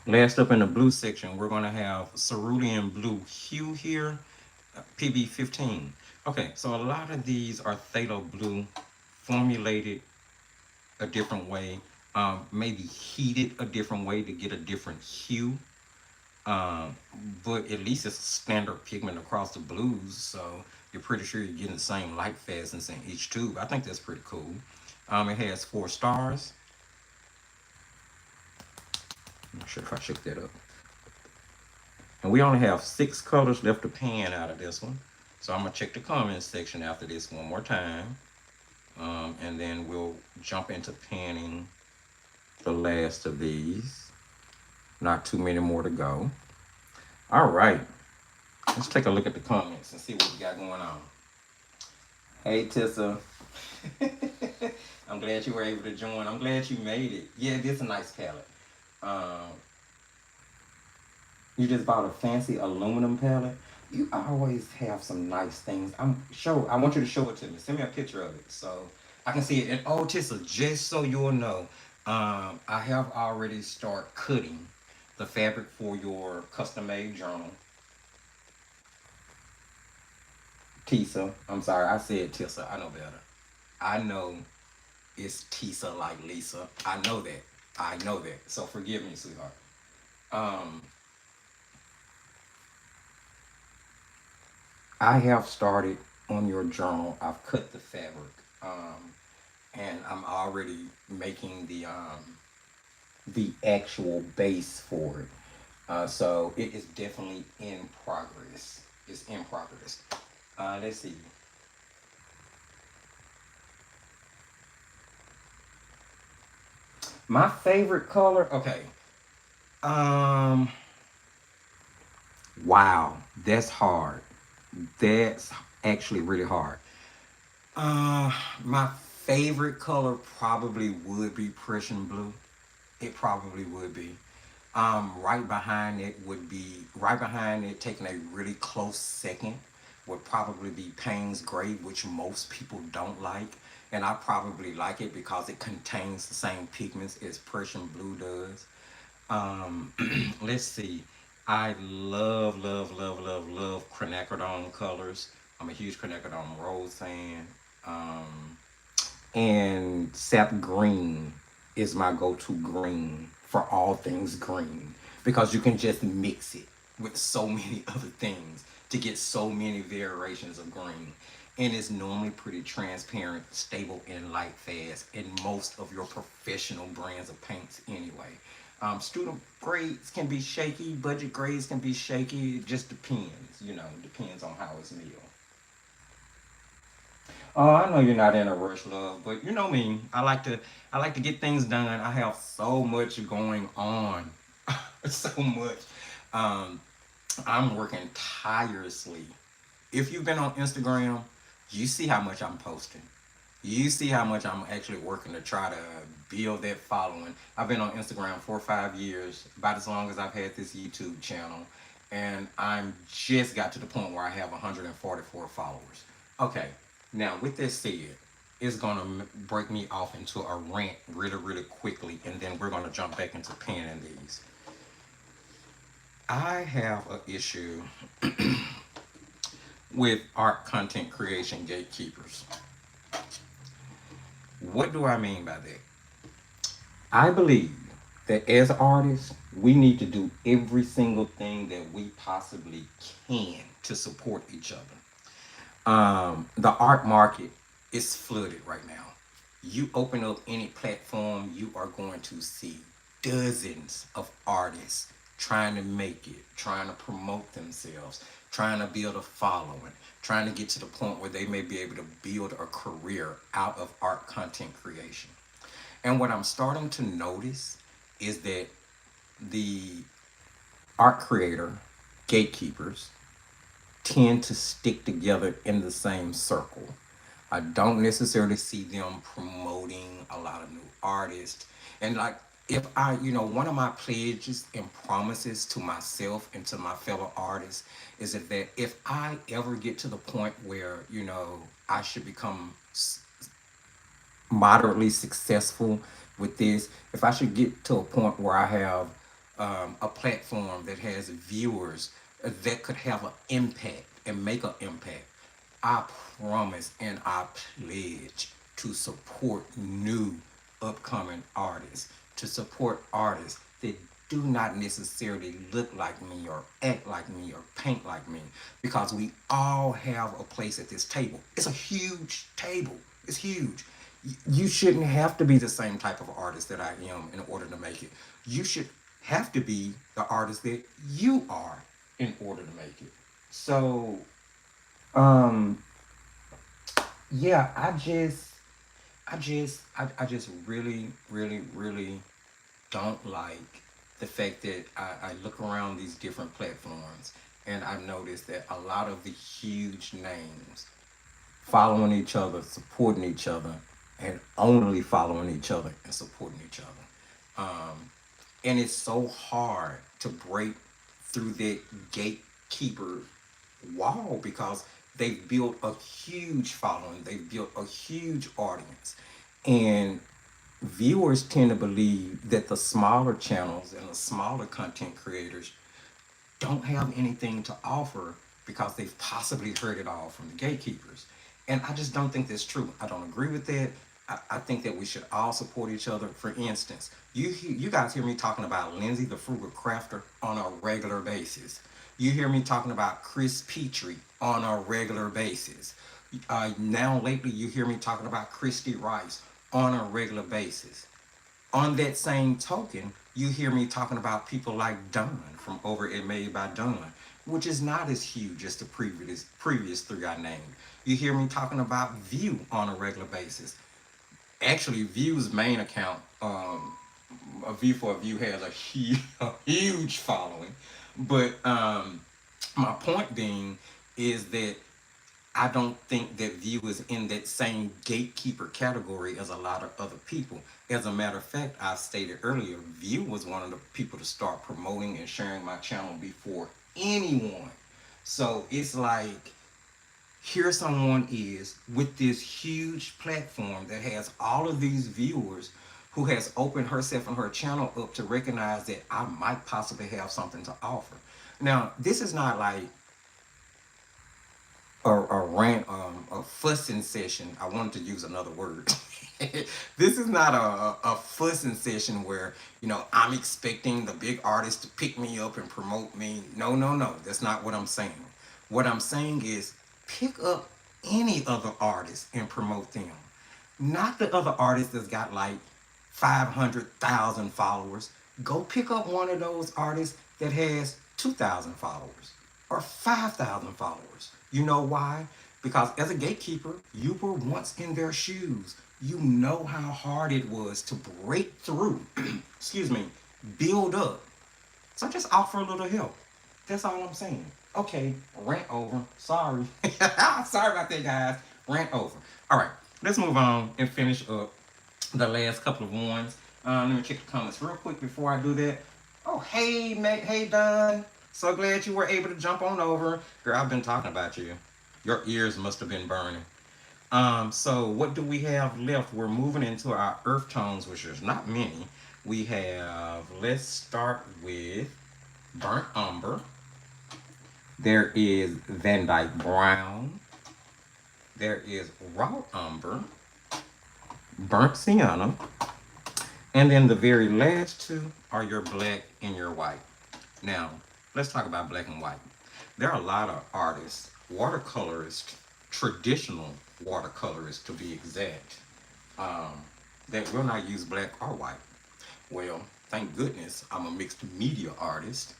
Last up in the blue section, we're going to have cerulean blue hue here, PB15. Okay, so a lot of these are phthalo blue, formulated a different way, maybe heated a different way to get a different hue. Um, but at least it's a standard pigment across the blues, so you're pretty sure you're getting the same light fastness in each tube. I think that's pretty cool. It has 4 stars. I'm not sure if I shook that up. And we only have 6 colors left to pan out of this one. So I'm going to check the comments section after this one more time. And then we'll jump into panning the last of these. Not too many more to go. All right. Let's take a look at the comments and see what we got going on. Hey, Tissa. I'm glad you were able to join. I'm glad you made it. Yeah, it is a nice palette. You just bought a fancy aluminum palette. You always have some nice things. I want you to show it to me. Send me a picture of it so I can see it. And oh, Tissa, just so you'll know, I have already started cutting the fabric for your custom made journal. Tisa, I'm sorry, I said Tissa. I know better. I know it's Tisa like Lisa. I know that. I know that. So forgive me, sweetheart. Um, I have started on your journal. I've cut the fabric, and I'm already making the actual base for it. So it is definitely in progress. It's in progress. Let's see. My favorite color. Okay. Um. Wow, that's hard. That's actually really hard. My favorite color probably would be Prussian blue. It probably would be. Right behind it, taking a really close second, would probably be Payne's Gray, which most people don't like. And I probably like it because it contains the same pigments as Prussian blue does. Um, let's see. I love, love, love, love, love quinacridone colors. I'm a huge quinacridone rose fan. Um, and sap green is my go-to green for all things green because you can just mix it. with so many other things to get so many variations of green. And it's normally pretty transparent, stable, and light fast in most of your professional brands of paints anyway. Student grades can be shaky, budget grades can be shaky. It just depends, depends on how it's milled. Oh, I know you're not in a rush, love, but you know me. I like to get things done. I have so much going on, so much. Um, I'm working tirelessly. If you've been on Instagram, you see how much I'm posting. You see how much I'm actually working to try to build that following. I've been on Instagram 4 or 5 years, about as long as I've had this YouTube channel, and I'm just got to the point where I have 144 followers. Okay, now with this said, it's gonna break me off into a rant really, really quickly, and then we're gonna jump back into panning these. I have an issue with art content creation gatekeepers. What do I mean by that? I believe that as artists, we need to do every single thing that we possibly can to support each other. The art market is flooded right now. You open up any platform, you are going to see dozens of artists trying to make it, trying to promote themselves, trying to build a following, trying to get to the point where they may be able to build a career out of art content creation. And what I'm starting to notice is that the art creator gatekeepers tend to stick together in the same circle. I don't necessarily see them promoting a lot of new artists. And like, if one of my pledges and promises to myself and to my fellow artists is that if I ever get to the point where, I should become moderately successful with this, if I should get to a point where I have a platform that has viewers that could have an impact and make an impact, I promise and I pledge to support new upcoming artists, to support artists that do not necessarily look like me or act like me or paint like me, because we all have a place at this table. It's a huge table. It's huge. You shouldn't have to be the same type of artist that I am in order to make it. You should have to be the artist that you are in order to make it. So, um, yeah, I just really, really, really don't like the fact that I look around these different platforms and I notice that a lot of the huge names following each other, supporting each other, and only following each other and supporting each other. And it's so hard to break through that gatekeeper wall because they've built a huge following, they've built a huge audience. And viewers tend to believe that the smaller channels and the smaller content creators don't have anything to offer because they've possibly heard it all from the gatekeepers. And I just don't think that's true. I don't agree with that. I think that we should all support each other. For instance, you guys hear me talking about Lindsay the Frugal Crafter on a regular basis. You hear me talking about Chris Petrie on a regular basis. Now lately, you hear me talking about Kristy Rice on a regular basis. On that same token, you hear me talking about people like Don from over at Made by Don, which is not as huge as the previous three I named. You hear me talking about View on a regular basis. Actually, View's main account, a View for a View, has a huge following. But my point being is that I don't think that View is in that same gatekeeper category as a lot of other people. As a matter of fact, I stated earlier, View was one of the people to start promoting and sharing my channel before anyone. So it's like, here someone is with this huge platform that has all of these viewers, who has opened herself and her channel up to recognize that I might possibly have something to offer. Now, this is not like a rant, a fussing session. I wanted to use another word. This is not a fussing session where, I'm expecting the big artist to pick me up and promote me. No, no, no. That's not what I'm saying. What I'm saying is pick up any other artist and promote them. Not the other artist that's got like 500,000 followers. Go pick up one of those artists that has 2,000 followers or 5,000 followers. You know why? Because as a gatekeeper, you were once in their shoes. You know how hard it was to break through, excuse me, build up. So just offer a little help. That's all I'm saying. Okay, rant over. Sorry. Sorry about that, guys. Rant over. All right, let's move on and finish up the last couple of ones. Let me check the comments real quick before I do that. Oh, hey, Mac. Hey, Don. So glad you were able to jump on over. Girl, I've been talking about you. Your ears must have been burning. So what do we have left? We're moving into our earth tones, which is not many. We have, let's start with burnt umber. There is Van Dyke brown. There is raw umber, burnt sienna, and then the very last two are your black and your white. Now, let's talk about black and white. There are a lot of artists, watercolorists, traditional watercolorists to be exact, um, that will not use black or white. Well, thank goodness I'm a mixed media artist.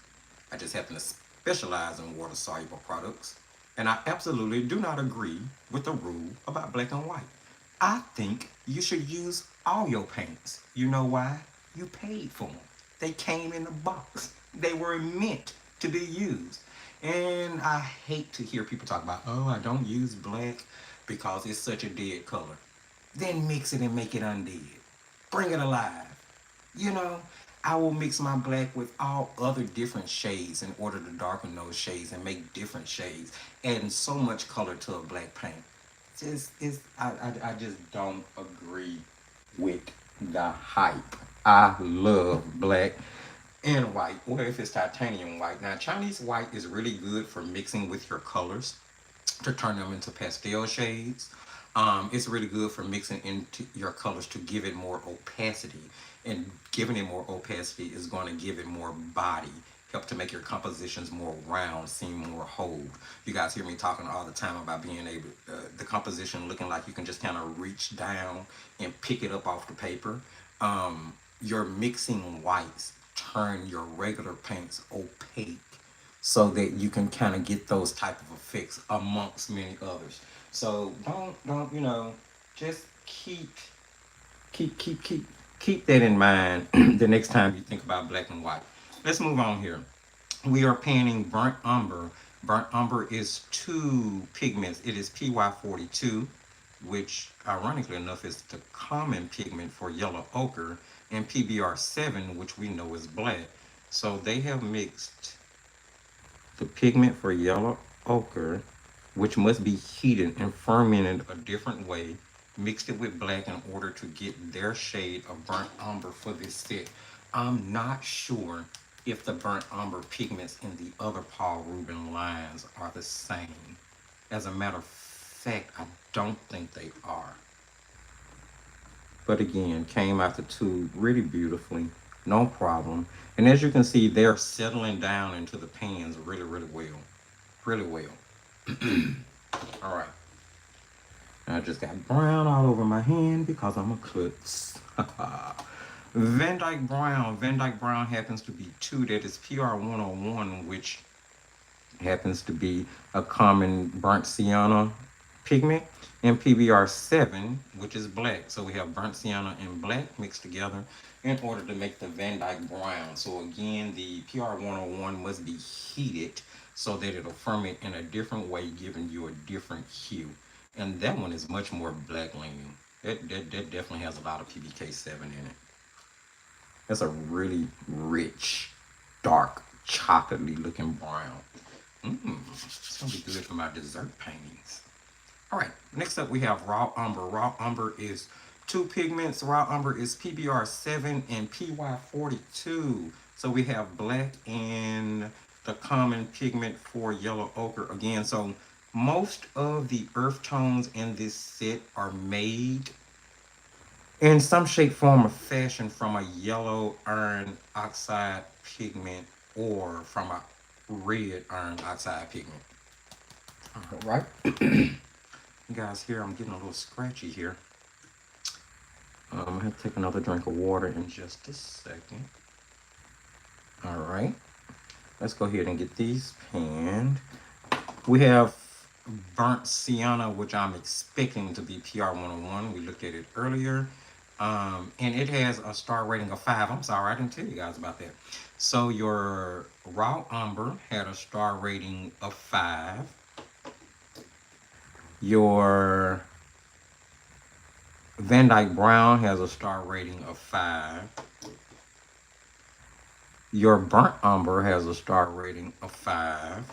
I just happen to specialize in water soluble products. And I absolutely do not agree with the rule about black and white. I think you should use all your paints. You know why? You paid for them. They came in a box. They were meant to be used. And I hate to hear people talk about, oh, I don't use black because it's such a dead color. Then mix it and make it undead. Bring it alive. You know, I will mix my black with all other different shades in order to darken those shades and make different shades, adding so much color to a black paint. I just don't agree with the hype. I love black and white. Well, if it's titanium white. Now, Chinese white is really good for mixing with your colors to turn them into pastel shades. It's really good for mixing into your colors to give it more opacity. And giving it more opacity is going to give it more body, help to make your compositions more round, seem more whole. You guys hear me talking all the time about being able, the composition looking like you can just kind of reach down and pick it up off the paper. Your mixing whites turn your regular paints opaque so that you can kind of get those type of effects amongst many others. So don't just keep keep that in mind the next time you think about black and white. Let's move on here. We are painting burnt umber. Burnt umber is two pigments. It is PY42, which ironically enough is the common pigment for yellow ochre, and PBR7, which we know is black. So they have mixed the pigment for yellow ochre, which must be heated and fermented a different way, mixed it with black in order to get their shade of burnt umber for this set. I'm not sure if the burnt umber pigments in the other Paul Rubens lines are the same. As a matter of fact, I don't think they are. But again, came out the tube really beautifully, no problem. And as you can see, they're settling down into the pans really, really well. Really well. All right. I just got brown all over my hand because I'm a klutz. Van Dyke Brown. Van Dyke Brown happens to be two. That is PR101, which happens to be a common burnt sienna pigment, and PBR7, which is black. So we have burnt sienna and black mixed together in order to make the Van Dyke Brown. So again, the PR101 must be heated so that it'll ferment in a different way, giving you a different hue. And that one is much more black leaning. That definitely has a lot of PBK7 in it. That's a really rich, dark, chocolatey looking brown. It's gonna be good for my dessert paintings. All right, next up we have raw umber. Raw umber is two pigments. Raw umber is PBR7 and PY42. So we have black and the common pigment for yellow ochre again. So most of the earth tones in this set are made in some shape, form, or fashion from a yellow iron oxide pigment or from a red iron oxide pigment. All right. You guys here, I'm getting a little scratchy here. I'm going to have to take another drink of water in just a second. All right. Let's go ahead and get these panned. We have burnt sienna, which I'm expecting to be PR 101. We looked at it earlier. And it has a star rating of 5. I'm sorry, I didn't tell you guys about that. So your raw umber had a star rating of 5. Your Van Dyke Brown has a star rating of 5. Your burnt umber has a star rating of 5.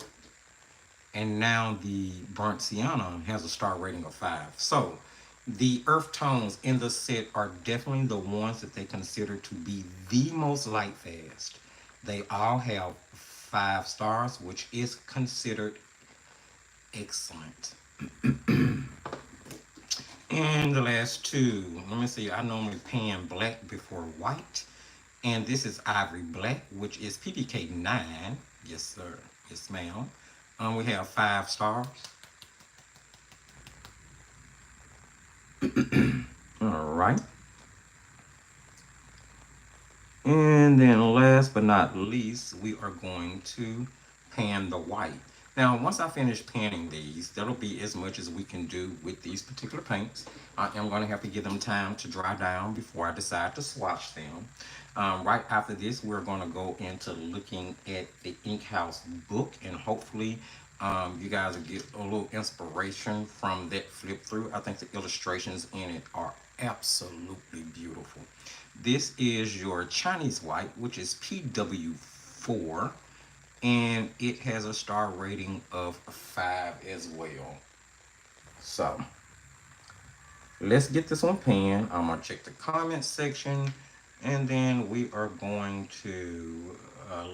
And now the burnt sienna has a star rating of 5. So the earth tones in the set are definitely the ones that they consider to be the most light fast. They all have 5 stars, which is considered excellent. And the last two, let me see, I normally pan black before white. And this is Ivory Black, which is PPK 9. Yes, sir. Yes, ma'am. We have 5 stars. All right. And then last but not least, we are going to pan the white. Now, once I finish panning these, that'll be as much as we can do with these particular paints. I am going to have to give them time to dry down before I decide to swatch them. Right after this, we're going to go into looking at the Ink House book, and hopefully you guys will get a little inspiration from that flip through. I think the illustrations in it are absolutely beautiful. This is your Chinese white, which is PW4, and it has a star rating of 5 as well. So let's get this one panned. I'm gonna check the comments section, and then we are going to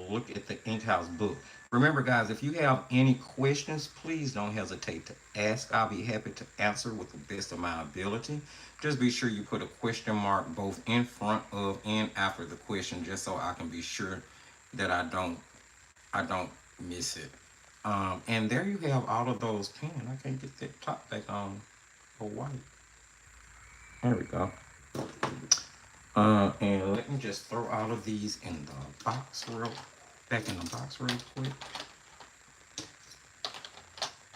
look at the Ink House book. Remember, guys, if you have any questions, please don't hesitate to ask. I'll be happy to answer with the best of my ability. Just be sure you put a question mark both in front of and after the question, just so I can be sure that I don't miss it. And there you have all of those pins. I can't get that top back on for white. There we go. And let me just throw all of these in the box back in the box real quick.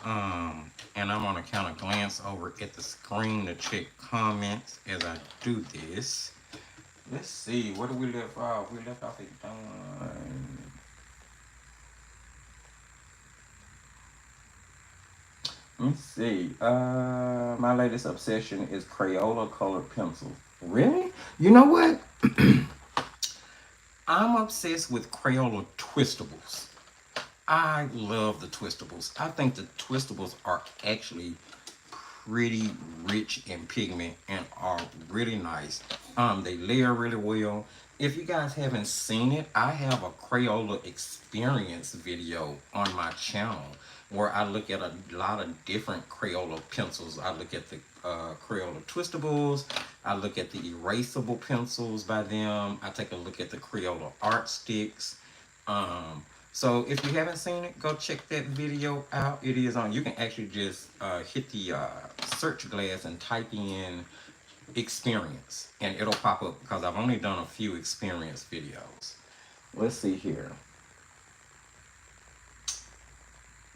And I'm gonna kind of glance over at the screen to check comments as I do this. Let's see, where do we left off? We left off at done. Let me see. My latest obsession is Crayola colored pencils. Really? You know what? I'm obsessed with Crayola twistables. I love the twistables. I think the twistables are actually pretty rich in pigment and are really nice. They layer really well. If you guys haven't seen it, I have a Crayola experience video on my channel where I look at a lot of different Crayola pencils. I look at the Crayola twistables. I look at the erasable pencils by them. I take a look at the Crayola art sticks. So if you haven't seen it, go check that video out. It is on. You can actually just hit the search glass and type in experience, and it'll pop up because I've only done a few experience videos. Let's see here.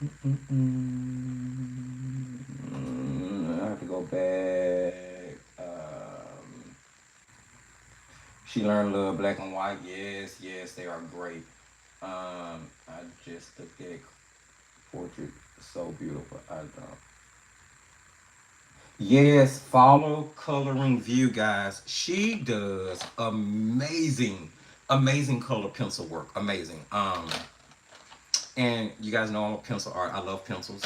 I have to go back. She learned love black and white. Yes, yes, they are great. I just looked at portrait, so beautiful. I don't. Yes, follow Coloring View, guys. She does amazing, amazing color pencil work. Amazing. And you guys know I'm a pencil art. I love pencils.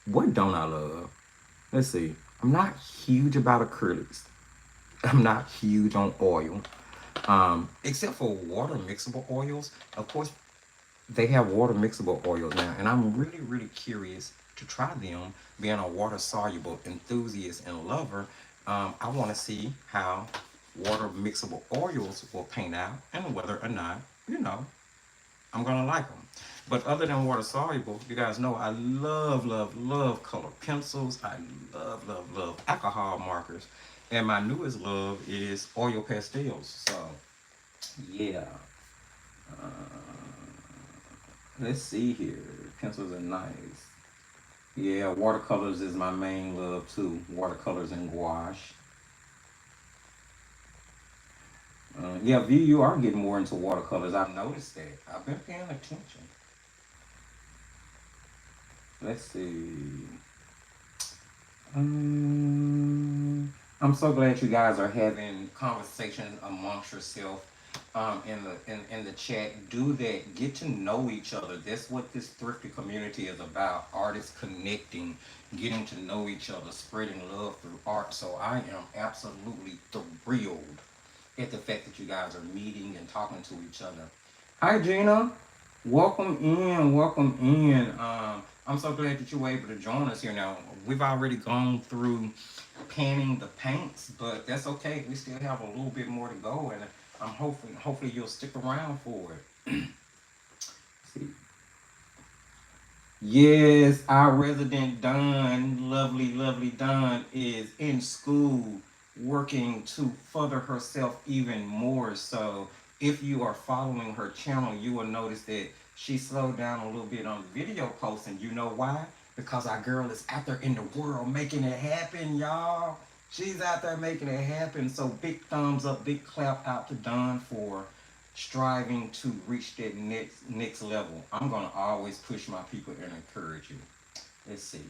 What don't I love? Let's see. I'm not huge about acrylics. I'm not huge on oil. Except for water mixable oils. Of course, they have water mixable oils now, and I'm really, really curious to try them. Being a water soluble enthusiast and lover, I want to see how water mixable oils will paint out and whether or not, you know, I'm going to like them. But other than water soluble, you guys know I love, love, love color pencils. I love, love, love alcohol markers. And my newest love is oil pastels. So, yeah. Let's see here. Pencils are nice. Yeah, watercolors is my main love too. Watercolors and gouache. Yeah, V, you are getting more into watercolors. I've noticed that. I've been paying attention. Let's see. I'm so glad you guys are having conversations amongst yourself in the chat. Do that. Get to know each other. That's what this thrifty community is about. Artists connecting, getting to know each other, spreading love through art. So I am absolutely thrilled at the fact that you guys are meeting and talking to each other. Hi, Gina. Welcome in. Welcome in. I'm so glad that you were able to join us here. Now, we've already gone through panning the paints, but that's okay. We still have a little bit more to go, and I'm hopefully you'll stick around for it. See. Yes, our resident Dawn, lovely, lovely Dawn, is in school working to further herself even more. So, if you are following her channel, you will notice that she slowed down a little bit on the video posting. You know why? Because our girl is out there in the world making it happen, y'all. She's out there making it happen. So, big thumbs up, big clap out to Dawn for striving to reach that next level. I'm gonna always push my people and encourage you. Let's see.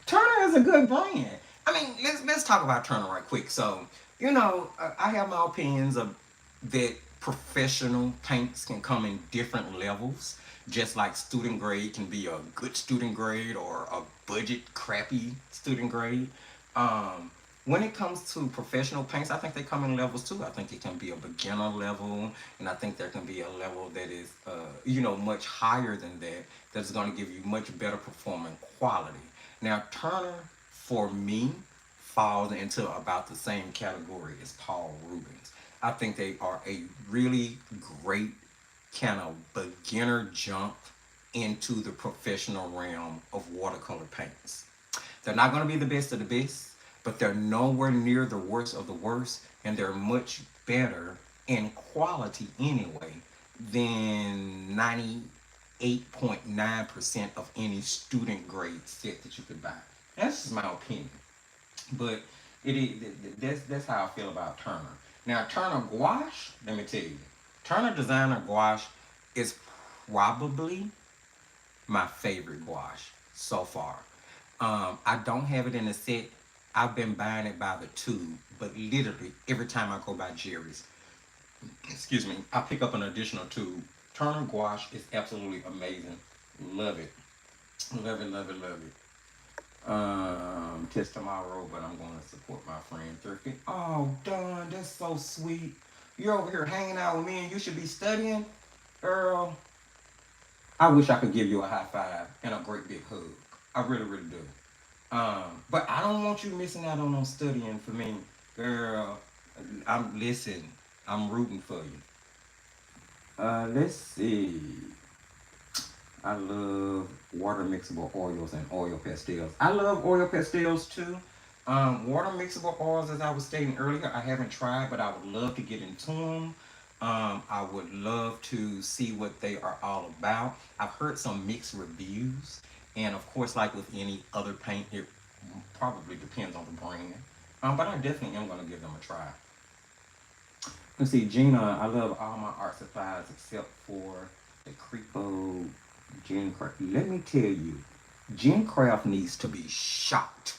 Turner is a good brand. I mean, let's talk about Turner right quick. So, I have my opinions of that professional paints can come in different levels. Just like student grade can be a good student grade or a budget crappy student grade. Um, when it comes to professional paints, I think they come in levels too. I think it can be a beginner level, and I think there can be a level that is, much higher than that. That's going to give you much better performing quality. Now, Turner, for me, falls into about the same category as Paul Rubens. I think they are a really great kind of beginner jump into the professional realm of watercolor paints. They're not going to be the best of the best, but they're nowhere near the worst of the worst, and they're much better in quality anyway than 98.9% of any student grade set that you could buy. That's just my opinion. But it is that's how I feel about Turner. Now Turner gouache, let me tell you, Turner designer gouache is probably my favorite gouache so far. I don't have it in a set. I've been buying it by the tube, but literally every time I go by Jerry's, excuse me, I pick up an additional tube. Turner gouache is absolutely amazing. Love it. Love it, love it, love it. Test tomorrow, but I'm going to support my friend Thrifty. Oh, Don, that's so sweet. You're over here hanging out with me and you should be studying. Girl, I wish I could give you a high five and a great big hug. I really, really do. But I don't want you missing out on studying for me. Girl, listen, I'm rooting for you. Let's see. I love water mixable oils and oil pastels. I love oil pastels too. Water mixable oils, as I was stating earlier, I haven't tried, but I would love to get into them. I would love to see what they are all about. I've heard some mixed reviews, and of course, like with any other paint, it probably depends on the brand. But I definitely am going to give them a try. Let's see, Gina, I love all my art supplies except for the Creepo Gen Craft. Let me tell you, Gen Craft needs to be shocked.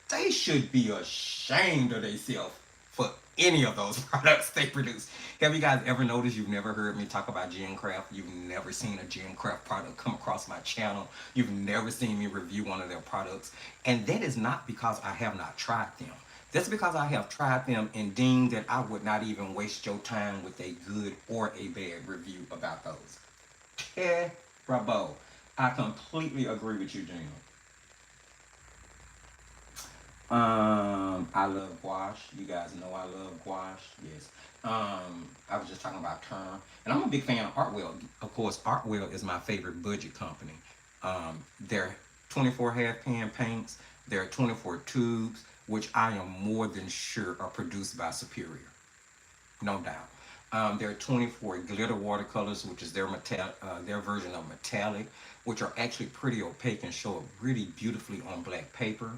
They should be ashamed of themselves for any of those products they produce. Have you guys ever noticed you've never heard me talk about Gen Craft? You've never seen a Gen Craft product come across my channel. You've never seen me review one of their products. And that is not because I have not tried them. That's because I have tried them and deemed that I would not even waste your time with a good or a bad review about those. Bravo. I completely agree with you, Gina. I love gouache. You guys know I love gouache. Yes. I was just talking about Turner, and I'm a big fan of Artwell. Of course, Artwell is my favorite budget company. They're 24 half pan paints. They're 24 tubes, which I am more than sure are produced by Superior, no doubt. There are 24 glitter watercolors, which is their version of metallic, which are actually pretty opaque and show up really beautifully on black paper.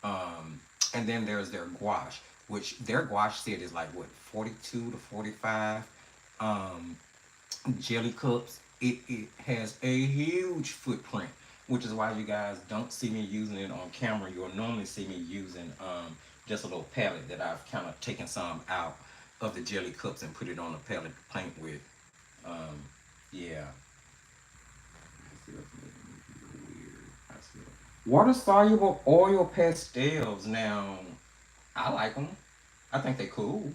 Um, and then there's their gouache, which their gouache set is like what 42 to 45 um, jelly cups. It has a huge footprint, which is why you guys don't see me using it on camera. You'll normally see me using just a little palette that I've kind of taken some out of the jelly cups and put it on a palette to paint with. Um, yeah. Water soluble oil pastels. Now, I like them. I think they're cool.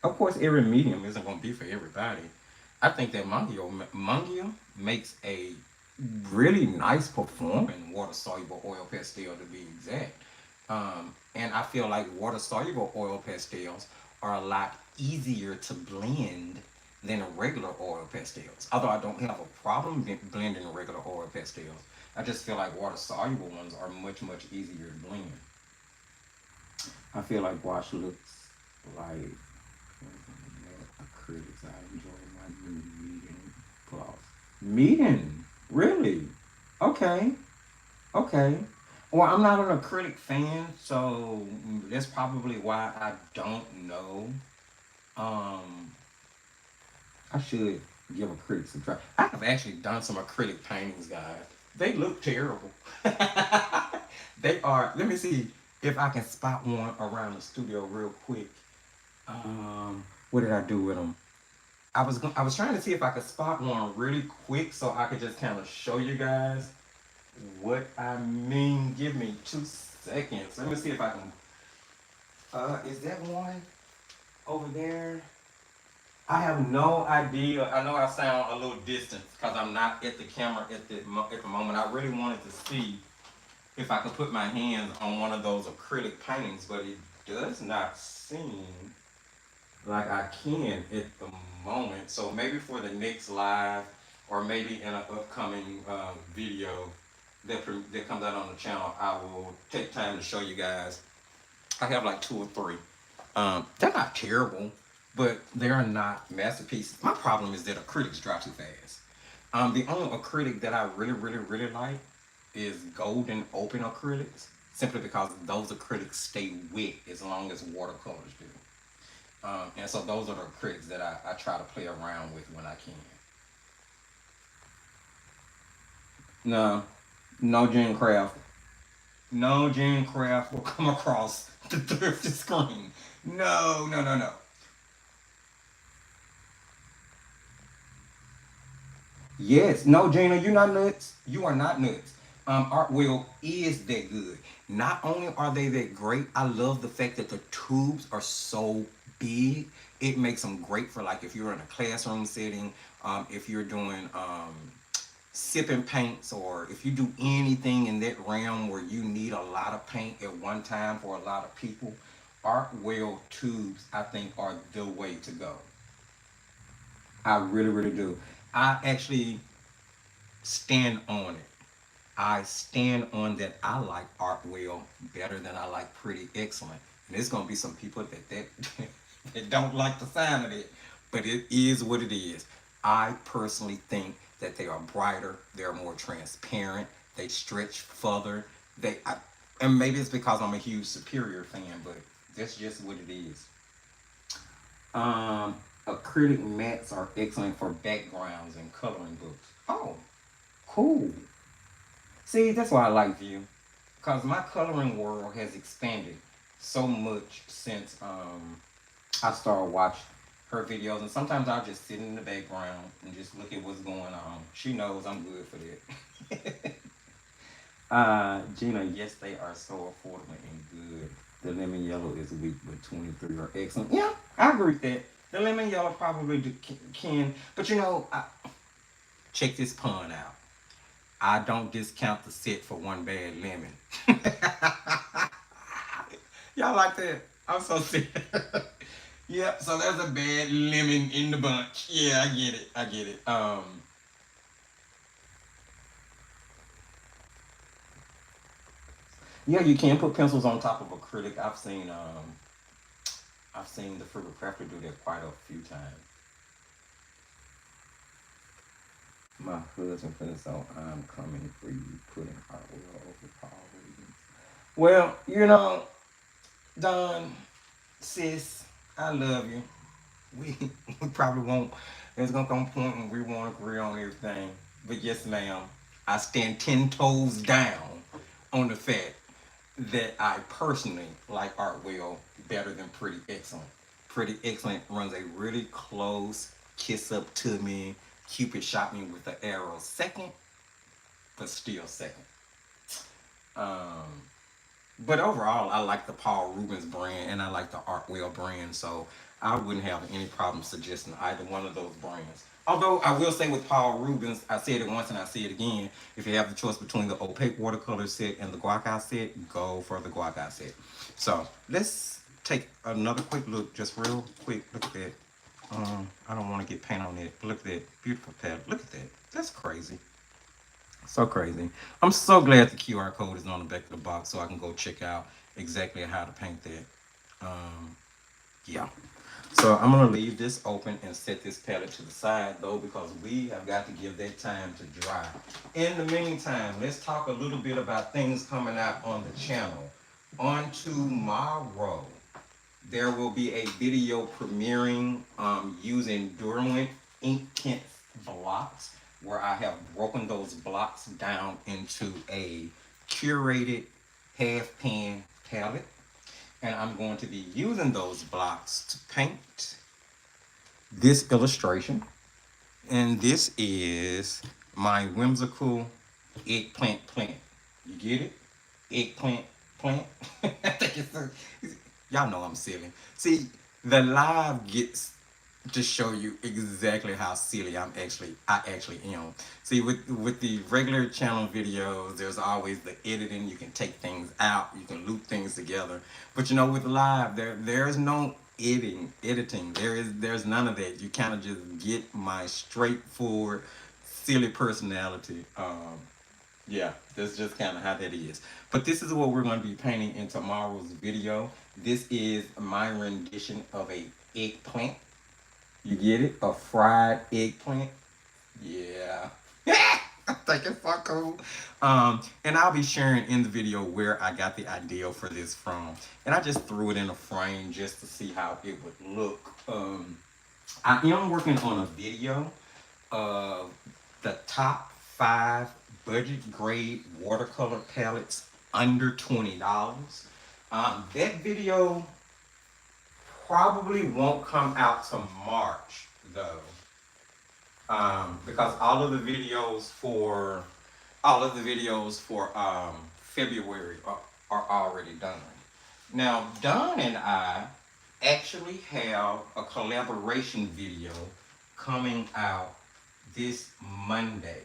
Of course, every medium isn't going to be for everybody. I think that Mungia makes a really nice performing water soluble oil pastel to be exact. And I feel like water soluble oil pastels are a lot easier to blend than regular oil pastels. Although I don't have a problem blending regular oil pastels, I just feel like water soluble ones are much easier to blend. I feel like wash looks like acrylics. I enjoy my new meeting gloss. Meeting? Really? Okay. Okay. Well, I'm not an acrylic fan, so that's probably why I don't know. Um, I should give acrylics a try. I have actually done some acrylic paintings, guys. They look terrible. They are. Let me see if I can spot one around the studio real quick. What did I do with them? I was trying to see if I could spot one really quick so I could just kind of show you guys what I mean. Give me 2 seconds. Let me see if I can. Is that one over there? I have no idea. I know I sound a little distant because I'm not at the camera at the moment. I really wanted to see if I could put my hands on one of those acrylic paintings, but it does not seem like I can at the moment. So maybe for the next live, or maybe in an upcoming video that comes out on the channel, I will take time to show you guys. I have like two or three. They're not terrible, but they're not masterpieces. My problem is that acrylics dry too fast. The only acrylic that I really like is golden open acrylics, simply because those acrylics stay wet as long as watercolors do. And so those are the acrylics that I try to play around with when I can. No, no Gene Craft. No Gene Craft will come across the Thrifty screen. No. Yes, no, Gina, you're not nuts. You are not nuts. Artwell is that good. Not only are they that great, I love the fact that the tubes are so big. It makes them great for like if you're in a classroom setting, if you're doing sipping paints, or if you do anything in that realm where you need a lot of paint at one time for a lot of people. Artwell tubes, I think, are the way to go. I really do. I actually stand on it. I stand on that. I like Artwell better than I like Pretty Excellent. And there's gonna be some people that don't like the sound of it, but it is what it is. I personally think that they are brighter, they're more transparent, they stretch further. And maybe it's because I'm a huge Superior fan, but that's just what it is. Um, Acrylic mats are excellent for backgrounds and coloring books. Oh, cool. See, that's why I like you, because my coloring world has expanded so much since I started watching her videos, and sometimes I'll just sit in the background and just look at what's going on. She knows I'm good for that. Gina, yes, they are so affordable and good. The lemon yellow is weak, but 23 are excellent. Yeah, I agree with that. The lemon yellow probably can, but check this pun out. I don't discount the set for one bad lemon. Y'all like that? I'm so serious. Yeah, so there's a bad lemon in the bunch. Yeah, I get it. I get it. Yeah, you can put pencils on top of acrylic. I've seen the frugal crafter do that quite a few times. My husband put this on. I'm coming for you, putting hot oil over Paul Rubens. Well, Don, sis, I love you. We we probably won't. There's gonna come a point when we won't agree on everything. But yes, ma'am, I stand 10 toes down on the fact that I personally like Artwell better than Pretty Excellent. Pretty Excellent runs a really close kiss up to me. Cupid shot me with the arrow second, but still second. Um, but overall, I like the Paul Rubens brand and I like the Artwell brand, so I wouldn't have any problem suggesting either one of those brands. Although I will say with Paul Rubens, I said it once and I say it again. If you have the choice between the opaque watercolor set and the guac set, go for the guac set. So let's take another quick look, just real quick. Look at that. I don't want to get paint on it. But look at that beautiful palette. Look at that. That's crazy. So crazy. I'm so glad the QR code is on the back of the box so I can go check out exactly how to paint that. Um, yeah. So I'm gonna leave this open and set this palette to the side though because we have got to give that time to dry. In the meantime, let's talk a little bit about things coming out on the channel. On tomorrow, there will be a video premiering using Derwent ink tint blocks where I have broken those blocks down into a curated half pan palette. And I'm going to be using those blocks to paint this illustration. And this is my whimsical eggplant plant. You get it? Eggplant plant. I think it's y'all know I'm silly. See, the live gets to show you exactly how silly I actually am. See, with the regular channel videos, there's always the editing. You can take things out, you can loop things together. But with live, there's no editing. There's none of that. You kind of just get my straightforward, silly personality. Yeah, that's just kind of how that is. But this is what we're going to be painting in tomorrow's video. This is my rendition of a eggplant. You get it? A fried eggplant. Yeah. I think it's so cool. And I'll be sharing in the video where I got the idea for this from. And I just threw it in a frame just to see how it would look. I am working on a video of the top 5 budget grade watercolor palettes under $20. That video probably won't come out till March though, because all of the videos for February are already done. Now, Don and I actually have a collaboration video coming out this Monday.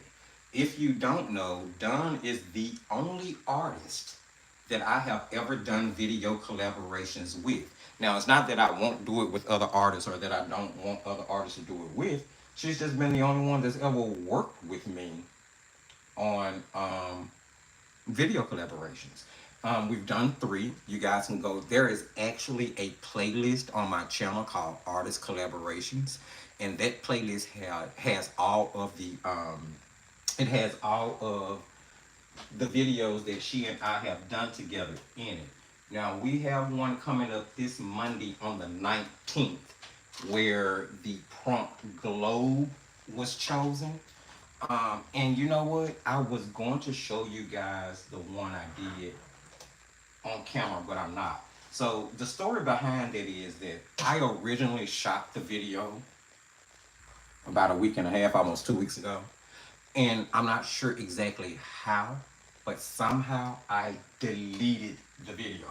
If you don't know, Don is the only artist that I have ever done video collaborations with. Now, it's not that I won't do it with other artists or that I don't want other artists to do it with. She's just been the only one that's ever worked with me on video collaborations. We've done 3. You guys can go. There is actually a playlist on my channel called Artist Collaborations, and that playlist has all of the videos that she and I have done together in it. Now, we have one coming up this Monday on the 19th where the prompt globe was chosen. And you know what? I was going to show you guys the one I did on camera, but I'm not. So the story behind it is that I originally shot the video about a week and a half, almost 2 weeks ago. And I'm not sure exactly how, but somehow I deleted the video.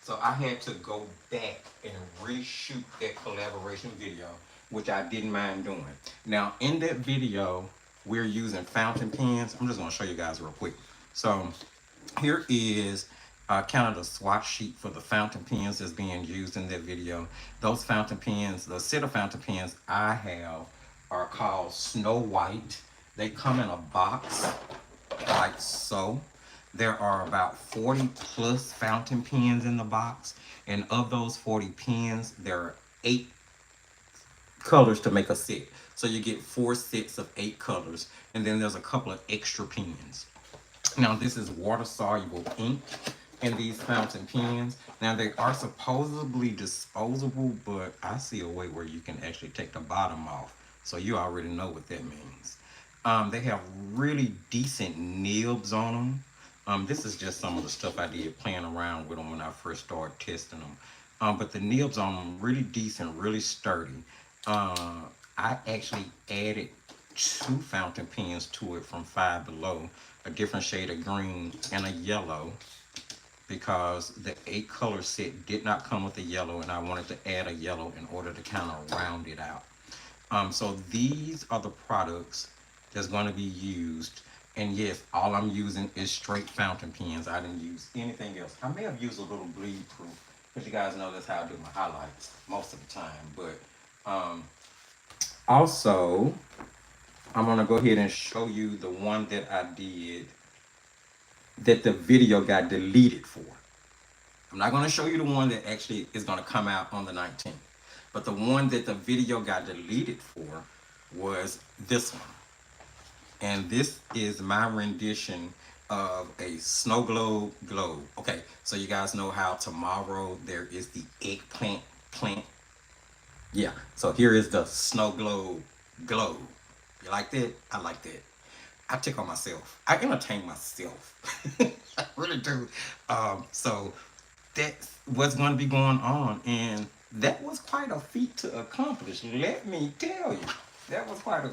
So I had to go back and reshoot that collaboration video, which I didn't mind doing. Now, in that video, we're using fountain pens. I'm just going to show you guys real quick. So here is kind of the swatch sheet for the fountain pens that's being used in that video. Those fountain pens, the set of fountain pens I have are called Snow White. They come in a box like so. There are about 40 plus fountain pens in the box, and of those 40 pens, there are 8 colors to make a set. So you get 4 sets of 8 colors, and then there's a couple of extra pens. Now this is water soluble ink in these fountain pens. Now they are supposedly disposable, but I see a way where you can actually take the bottom off. So you already know what that means. They have really decent nibs on them. This is just some of the stuff I did playing around with them when I first started testing them. But the nibs on them really decent, really sturdy. I actually added 2 fountain pens to it from Five Below, a different shade of green and a yellow, because the 8 color set did not come with a yellow, and I wanted to add a yellow in order to kind of round it out. So these are the products that's going to be used. And yes, all I'm using is straight fountain pens. I didn't use anything else. I may have used a little bleed proof, because you guys know that's how I do my highlights most of the time. But also, I'm going to go ahead and show you the one that I did that the video got deleted for. I'm not going to show you the one that actually is going to come out on the 19th. But the one that the video got deleted for was this one. And this is my rendition of a snow globe. Okay, so you guys know how tomorrow there is the eggplant plant. Yeah, so here is the snow globe. You like that? I like that. I tickle myself. I entertain myself. I really do. So that's what's going to be going on, and that was quite a feat to accomplish. Let me tell you, that was quite a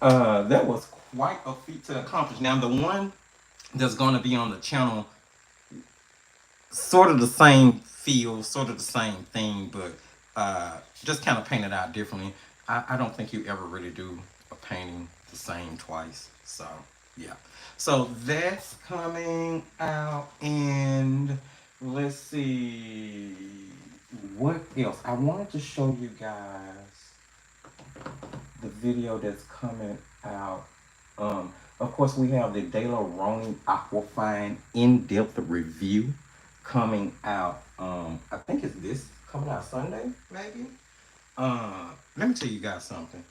that was quite a feat to accomplish. Now the one that's going to be on the channel, sort of the same feel, sort of the same thing, but just kind of painted out differently. I don't think you ever really do a painting the same twice. So yeah. So that's coming out, and let's see what else. I wanted to show you guys the video that's coming out. Of course, we have the De La Roni Aquafine in-depth review coming out. I think it's this coming out Sunday, maybe. Let me tell you guys something.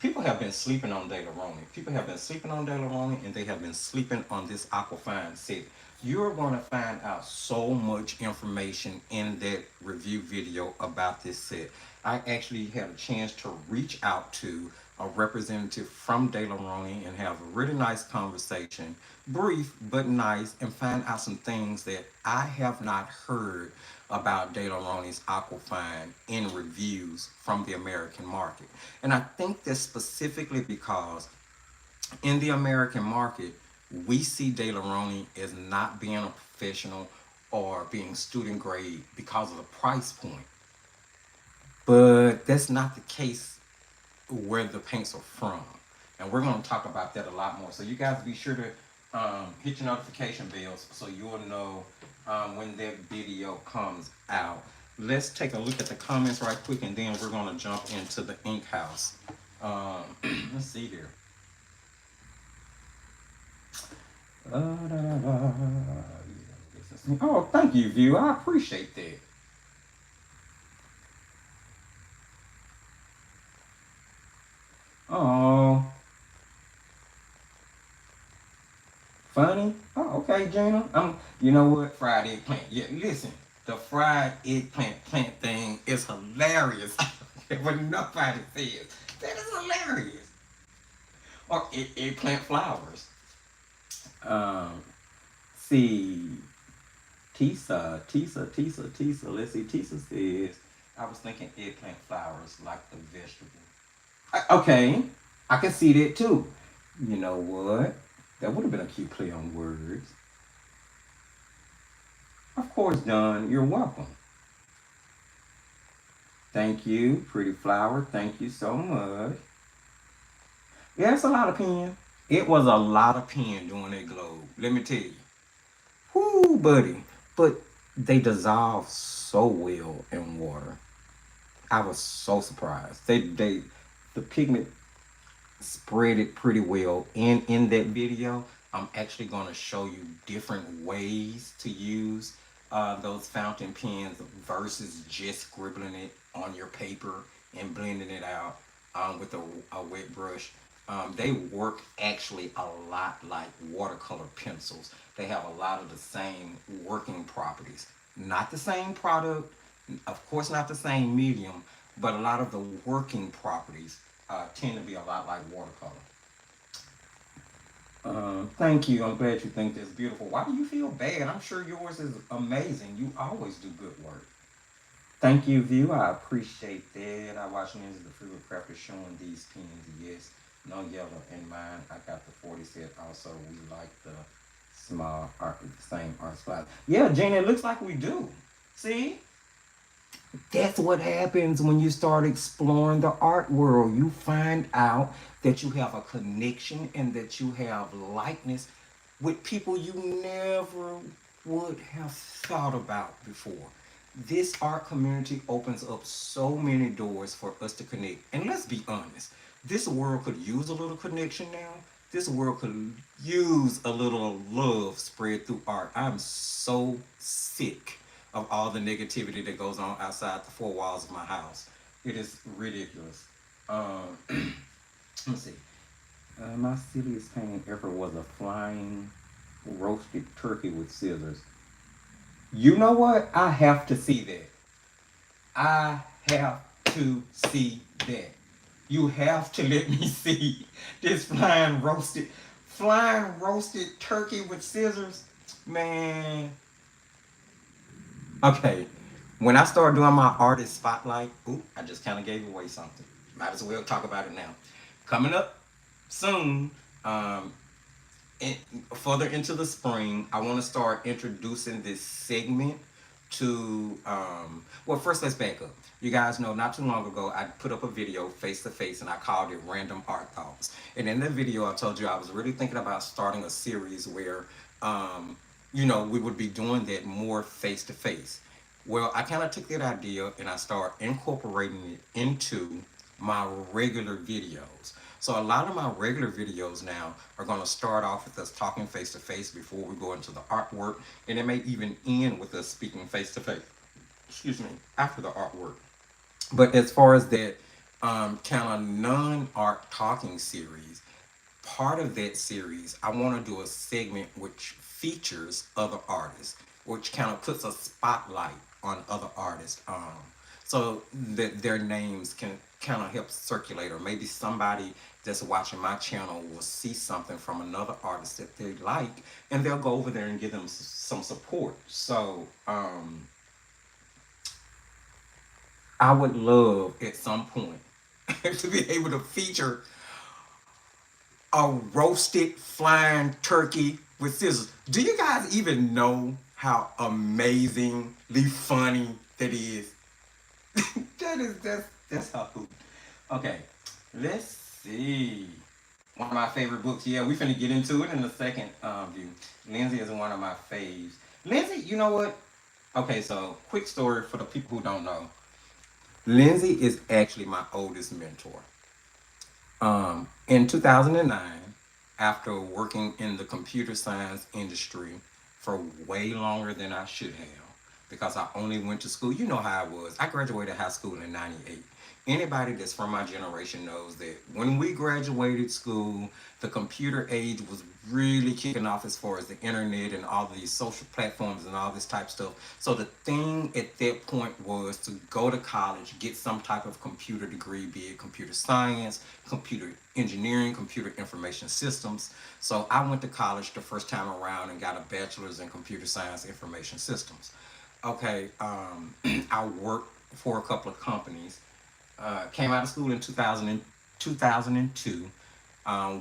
People have been sleeping on De La Roni. People have been sleeping on De La Roni, and they have been sleeping on this Aquafine set. You're going to find out so much information in that review video about this set. I actually had a chance to reach out to a representative from De La Roni and have a really nice conversation, brief but nice, and find out some things that I have not heard about De La Roni's Aquafine in reviews from the American market. And I think that's specifically because in the American market, we see De La Roni as not being a professional or being student grade because of the price point. But that's not the case where the paints are from. And we're going to talk about that a lot more. So you guys be sure to hit your notification bells so you'll know when that video comes out. Let's take a look at the comments right quick, and then we're going to jump into the ink house. Let's see here. Oh, thank you, view. I appreciate that. Oh, funny. Oh, okay, Gina. You know what? Fried eggplant. Yeah, listen. The fried eggplant plant thing is hilarious. But nobody says that is hilarious. Or eggplant flowers. Um, see, Tisa. Let's see. Tisa says, I was thinking eggplant flowers like the vegetable. Okay, I can see that too. You know what? That would have been a cute play on words. Of course, Don, you're welcome. Thank you, pretty flower. Thank you so much. Yeah, it's a lot of pen. It was a lot of pen doing that globe. Let me tell you. Whoo, buddy. But they dissolve so well in water. I was so surprised. The pigment spread it pretty well. In that video, I'm actually going to show you different ways to use those fountain pens versus just scribbling it on your paper and blending it out with a wet brush. They work actually a lot like watercolor pencils. They have a lot of the same working properties. Not the same product, of course, not the same medium, but a lot of the working properties tend to be a lot like watercolor. Thank you. I'm glad you think that's beautiful. Why do you feel bad? I'm sure yours is amazing. You always do good work. Thank you, View. I appreciate that. I watch Lindsay the Frugal Crafter showing these pens. Yes, no yellow in mine. I got the 40 set. Also, we like the small art, the same art supplies. Yeah, Gina, it looks like we do. See? That's what happens when you start exploring the art world. You find out that you have a connection and that you have likeness with people you never would have thought about before. This art community opens up so many doors for us to connect. And let's be honest, this world could use a little connection now. This world could use a little love spread through art. I'm so sick of all the negativity that goes on outside the four walls of my house. It is ridiculous. Let's see. My silliest painting ever was a flying roasted turkey with scissors. You know what? I have to see that. I have to see that. You have to let me see this flying roasted turkey with scissors. Man, okay, when I start doing my artist spotlight, ooh, I just kind of gave away something. Might as well talk about it now. Coming up soon, um, in, further into the spring, I want to start introducing this segment to. Well, first let's back up. You guys know not too long ago I put up a video face to face and I called it Random Art Thoughts. And in that video, I told you I was really thinking about starting a series where um, we would be doing that more face to face. Well, I kind of took that idea and I started incorporating it into my regular videos. So a lot of my regular videos now are going to start off with us talking face to face before we go into the artwork, and it may even end with us speaking face to face. Excuse me, after the artwork. But as far as that kind of non-art talking series, part of that series, I want to do a segment which features other artists, which kind of puts a spotlight on other artists, so that their names can kind of help circulate, or maybe somebody that's watching my channel will see something from another artist that they like, and they'll go over there and give them some support. So I would love at some point to be able to feature a roasted flying turkey with scissors. Do you guys even know how amazingly funny that is? That's how cool. Okay, let's see. One of my favorite books. Yeah, we finna get into it in the second view. Lindsay is one of my faves. Lindsay, you know what? Okay, so quick story for the people who don't know. Lindsay is actually my oldest mentor. In 2009, after working in the computer science industry for way longer than I should have, because I only went to school, you know how I was. I graduated high school in '98. Anybody that's from my generation knows that when we graduated school, the computer age was really kicking off as far as the internet and all these social platforms and all this type of stuff. So the thing at that point was to go to college, get some type of computer degree, be it computer science, computer engineering, computer information systems. So I went to college the first time around and got a bachelor's in computer science information systems. Okay, I worked for a couple of companies. Came out of school in 2002.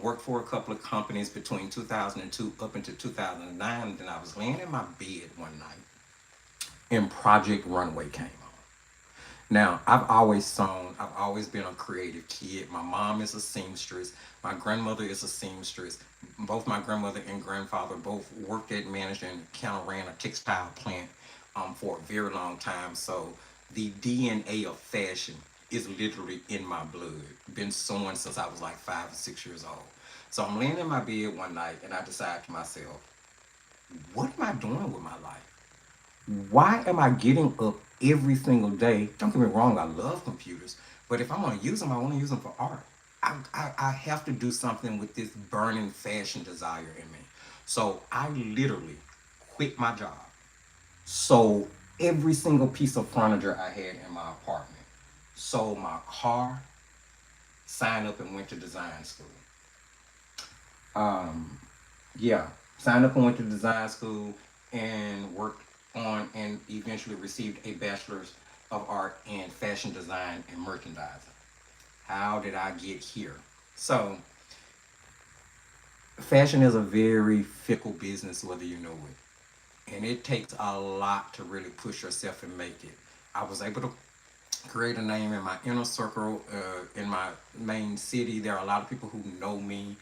Worked for a couple of companies between 2002 up into 2009. And then I was laying in my bed one night and Project Runway came on. Now, I've always sewn. I've always been a creative kid. My mom is a seamstress. My grandmother is a seamstress. Both my grandmother and grandfather both worked at, managed, and kind of ran a textile plant for a very long time. So the DNA of fashion is literally in my blood. Been sewing since I was like 5 or 6 years old. So I'm laying in my bed one night and I decide to myself, what am I doing with my life? Why am I getting up every single day? Don't get me wrong, I love computers, but if I'm going to use them, I want to use them for art. I have to do something with this burning fashion desire in me. So I literally quit my job, sold every single piece of furniture I had in my apartment, sold my car, signed up and went to design school. Um, yeah, signed up and went to design school and worked on and eventually received a bachelor's of art in fashion design and merchandising. How did I get here? So, fashion is a very fickle business, whether you know it. And it takes a lot to really push yourself and make it. I was able to create a name in my inner circle, in my main city. There are a lot of people who know me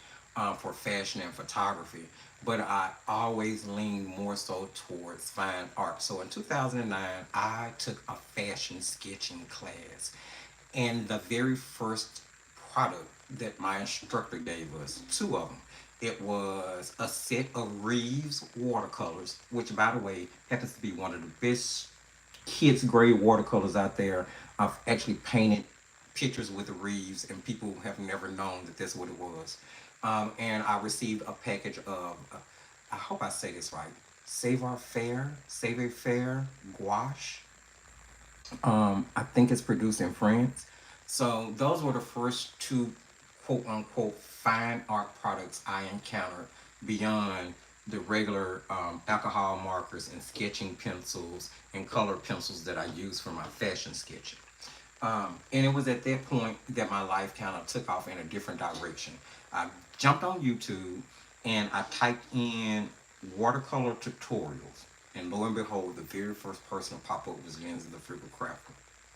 for fashion and photography, but I always lean more so towards fine art. So in 2009, I took a fashion sketching class, and the very first product that my instructor gave us, two of them, it was a set of Reeves watercolors, which, by the way, happens to be one of the best kids grade watercolors out there. I've actually painted pictures with the Reeves, and people have never known that that's what it was. And I received a package of, I hope I say this right, Savoir Faire gouache. I think it's produced in France. So those were the first two quote unquote fine art products I encountered beyond the regular alcohol markers and sketching pencils and color pencils that I use for my fashion sketching. And it was at that point that my life kind of took off in a different direction. I jumped on YouTube and I typed in watercolor tutorials. And lo and behold, the very first person to pop up was Lindsay the Frugal Crafter.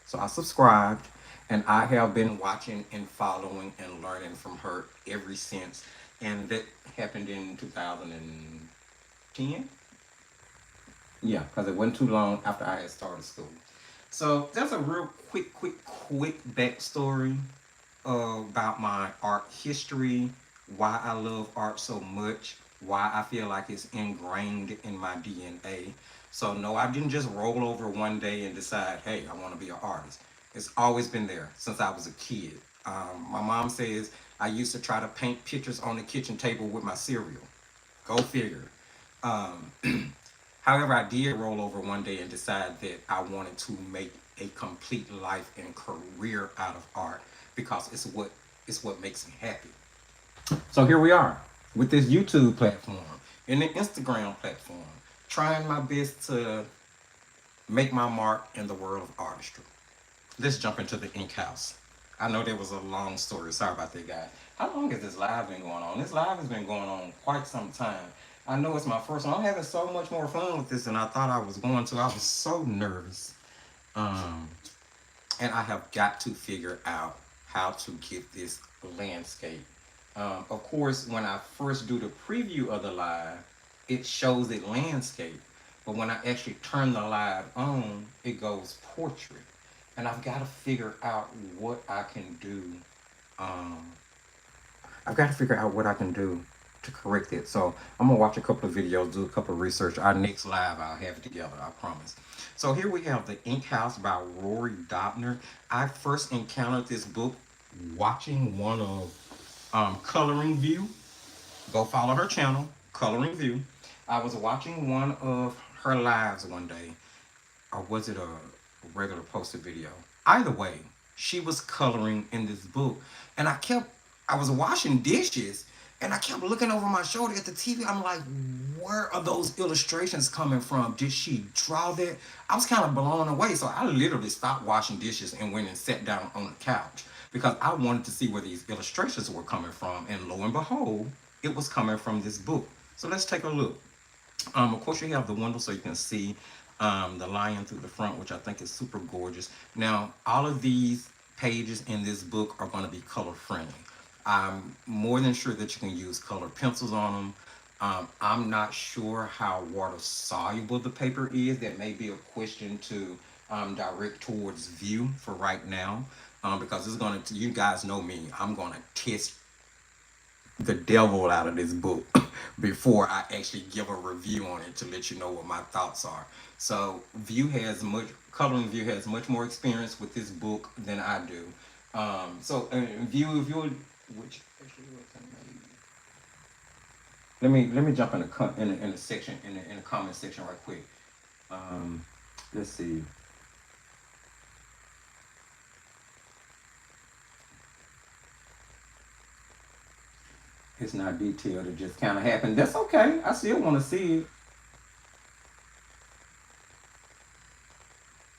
So I subscribed and I have been watching and following and learning from her ever since. And that happened in 2010. Yeah, because it wasn't too long after I had started school. So that's a real quick backstory about my art history, why I love art so much, why I feel like it's ingrained in my DNA. So no, I didn't just roll over one day and decide, hey, I want to be an artist. It's always been there since I was a kid. My mom says I used to try to paint pictures on the kitchen table with my cereal. Go figure. Um, However, I did roll over one day and decide that I wanted to make a complete life and career out of art because it's what makes me happy. So here we are with this YouTube platform and the Instagram platform, trying my best to make my mark in the world of artistry. Let's jump into the ink house. I know that was a long story. Sorry about that, guys. How long has this live been going on? This live has been going on quite some time. I know it's my first one. I'm having so much more fun with this than I thought I was going to. I was so nervous. Um, and I have got to figure out how to get this landscape. Of course, when I first do the preview of the live, it shows it landscape. But when I actually turn the live on, it goes portrait. And I've got to figure out what I can do. Um, I've got to figure out what I can do to correct it. So I'm gonna watch a couple of videos, do a couple of research. Our next live, I'll have it together. I promise. So here we have the Ink House by Rory Dobner. I first encountered this book watching one of Coloring View. Go follow her channel, Coloring View. I was watching one of her lives one day, or was it a regular posted video? Either way, she was coloring in this book, and I was washing dishes, and I kept looking over my shoulder at the TV. I'm like, where are those illustrations coming from? Did she draw that? I was kind of blown away, so I literally stopped washing dishes and went and sat down on the couch because I wanted to see where these illustrations were coming from, and lo and behold, it was coming from this book. So let's take a look. Of course, you have the window so you can see the lion through the front, which I think is super gorgeous. Now, all of these pages in this book are going to be color friendly. I'm more than sure that you can use colored pencils on them. I'm not sure how water soluble the paper is. That may be a question to direct towards View for right now, because it's going to, you guys know me, I'm going to test the devil out of this book before I actually give a review on it to let you know what my thoughts are. So Coloring View has much more experience with this book than I do. View, if you would, which actually let me jump in the section in the comment section right quick. Um, let's see. It's not detailed. It just kind of happened. That's okay. I still want to see it.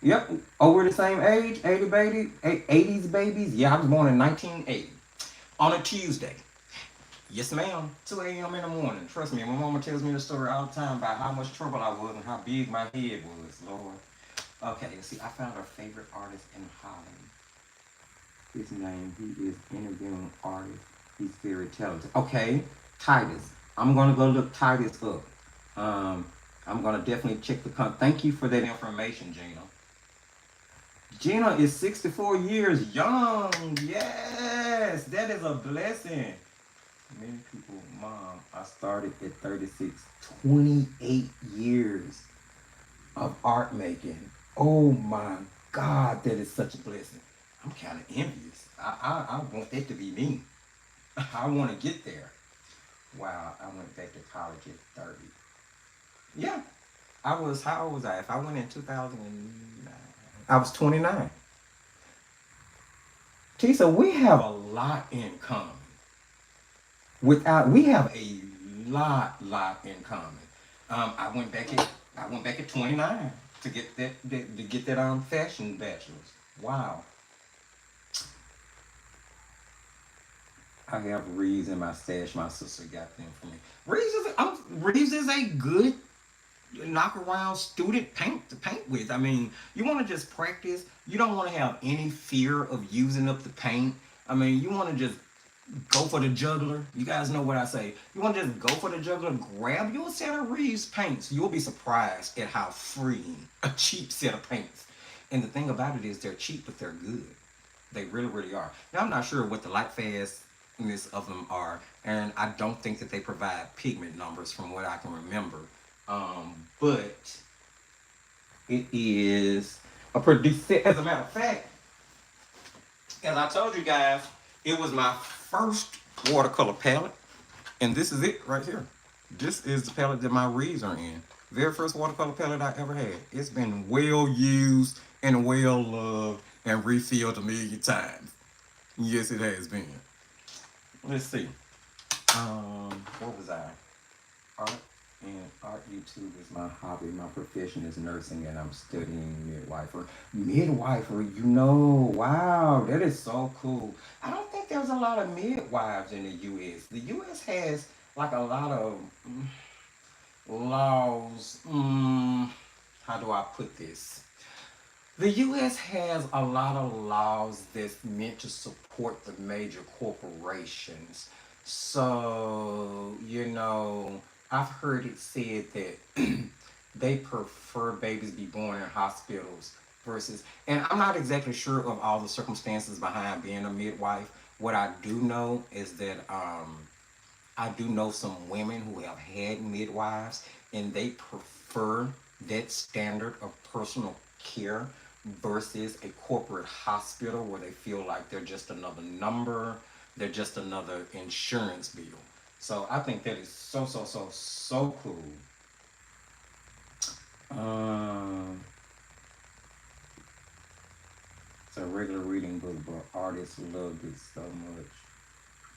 Yep. Oh, we're the same age. 80s babies. Yeah, I was born in 1980 on a Tuesday. Yes, ma'am. 2 a.m. in the morning. Trust me, my mama tells me the story all the time about how much trouble I was and how big my head was. Lord. Okay, see, I found our favorite artist in Holland. His name, he is interviewing artist. He's very talented. Okay, Titus. I'm gonna go look Titus up. Um, I'm gonna definitely check the Thank you for that information, Gina. Gina is 64 years young. Yes, that is a blessing. Many people, mom, I started at 36, 28 years of art making. Oh my God, that is such a blessing. I'm kind of envious. I want that to be me. I want to get there. Wow, I went back to college at 30. Yeah, how old was I? If I went in 2009, I was 29. Tisa, we have a lot in common. We have a lot in common. I went back at 29 to get that fashion bachelor's. Wow. I have Reeves in my stash. My sister got them for me. Reeves is a good knock around student paint to paint with. I mean, you want to just practice. You don't want to have any fear of using up the paint. I mean, you want to just go for the juggler. You guys know what I say. You want to just go for the juggler, grab your set of Reeves paints. You'll be surprised at how freeing a cheap set of paints. And the thing about it is they're cheap, but they're good. They really, really are. Now, I'm not sure what the light fastness of them are, and I don't think that they provide pigment numbers from what I can remember. But it is a pretty set. As a matter of fact, as I told you guys, it was my first watercolor palette, and this is it right here. This is the palette that my reeds are in. Very first watercolor palette I ever had. It's been well used and well loved and refilled a million times. Yes, it has been. Let's see. What was I? Art and art YouTube is my hobby. My profession is nursing, and I'm studying midwifery. Midwifery, wow, that is so cool. I don't think there's a lot of midwives in the U.S. The U.S. has like a lot of laws. How do I put this? The U.S. has a lot of laws that's meant to support the major corporations. So, I've heard it said that they prefer babies be born in hospitals versus, and I'm not exactly sure of all the circumstances behind being a midwife. What I do know is that I do know some women who have had midwives, and they prefer that standard of personal care versus a corporate hospital where they feel like they're just another number, they're just another insurance bill. So I think that is so cool. Um, it's a regular reading book, but artists loved it so much.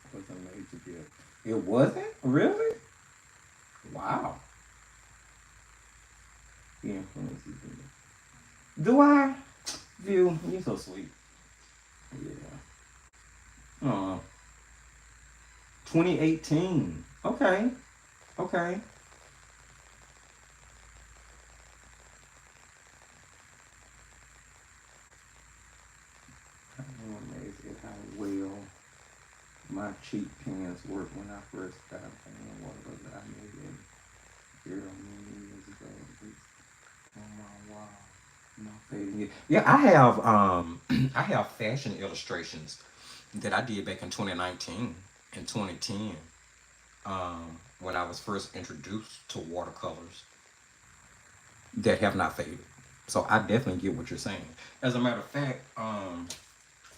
It was a major gift. It wasn't? Really? Wow. The influence you do I? View, you're so sweet. Yeah. 2018. Okay. Okay. my cheap pens work when I first started playing watercolor. I made them here many years ago. It's on my wall. No fading it. Yeah, I have I have fashion illustrations that I did back in 2019 and 2010 when I was first introduced to watercolors that have not faded. So I definitely get what you're saying. As a matter of fact,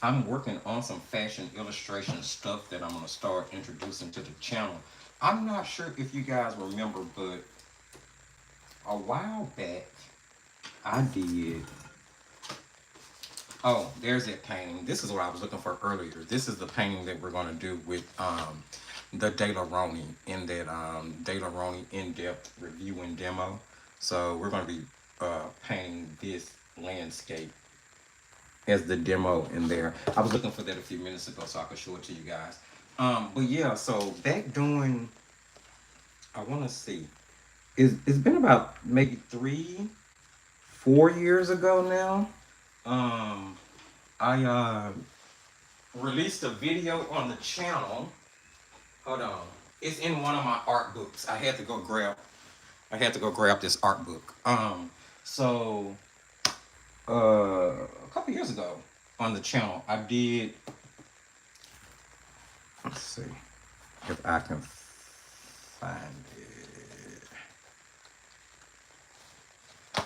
I'm working on some fashion illustration stuff that I'm gonna start introducing to the channel. I'm not sure if you guys remember, but a while back I did. Oh, there's that painting. This is what I was looking for earlier. This is the painting that we're gonna do with the De La Roni in that De La Roni in-depth review and demo. So we're gonna be painting this landscape as the demo in there. I was looking for that a few minutes ago so I could show it to you guys. But yeah, so back doing, I want to see, it's been about maybe 3, 4 years ago now. I released a video on the channel. Hold on, it's in one of my art books. I had to go grab this art book. So a couple years ago on the channel, I did. Let's see if I can find it.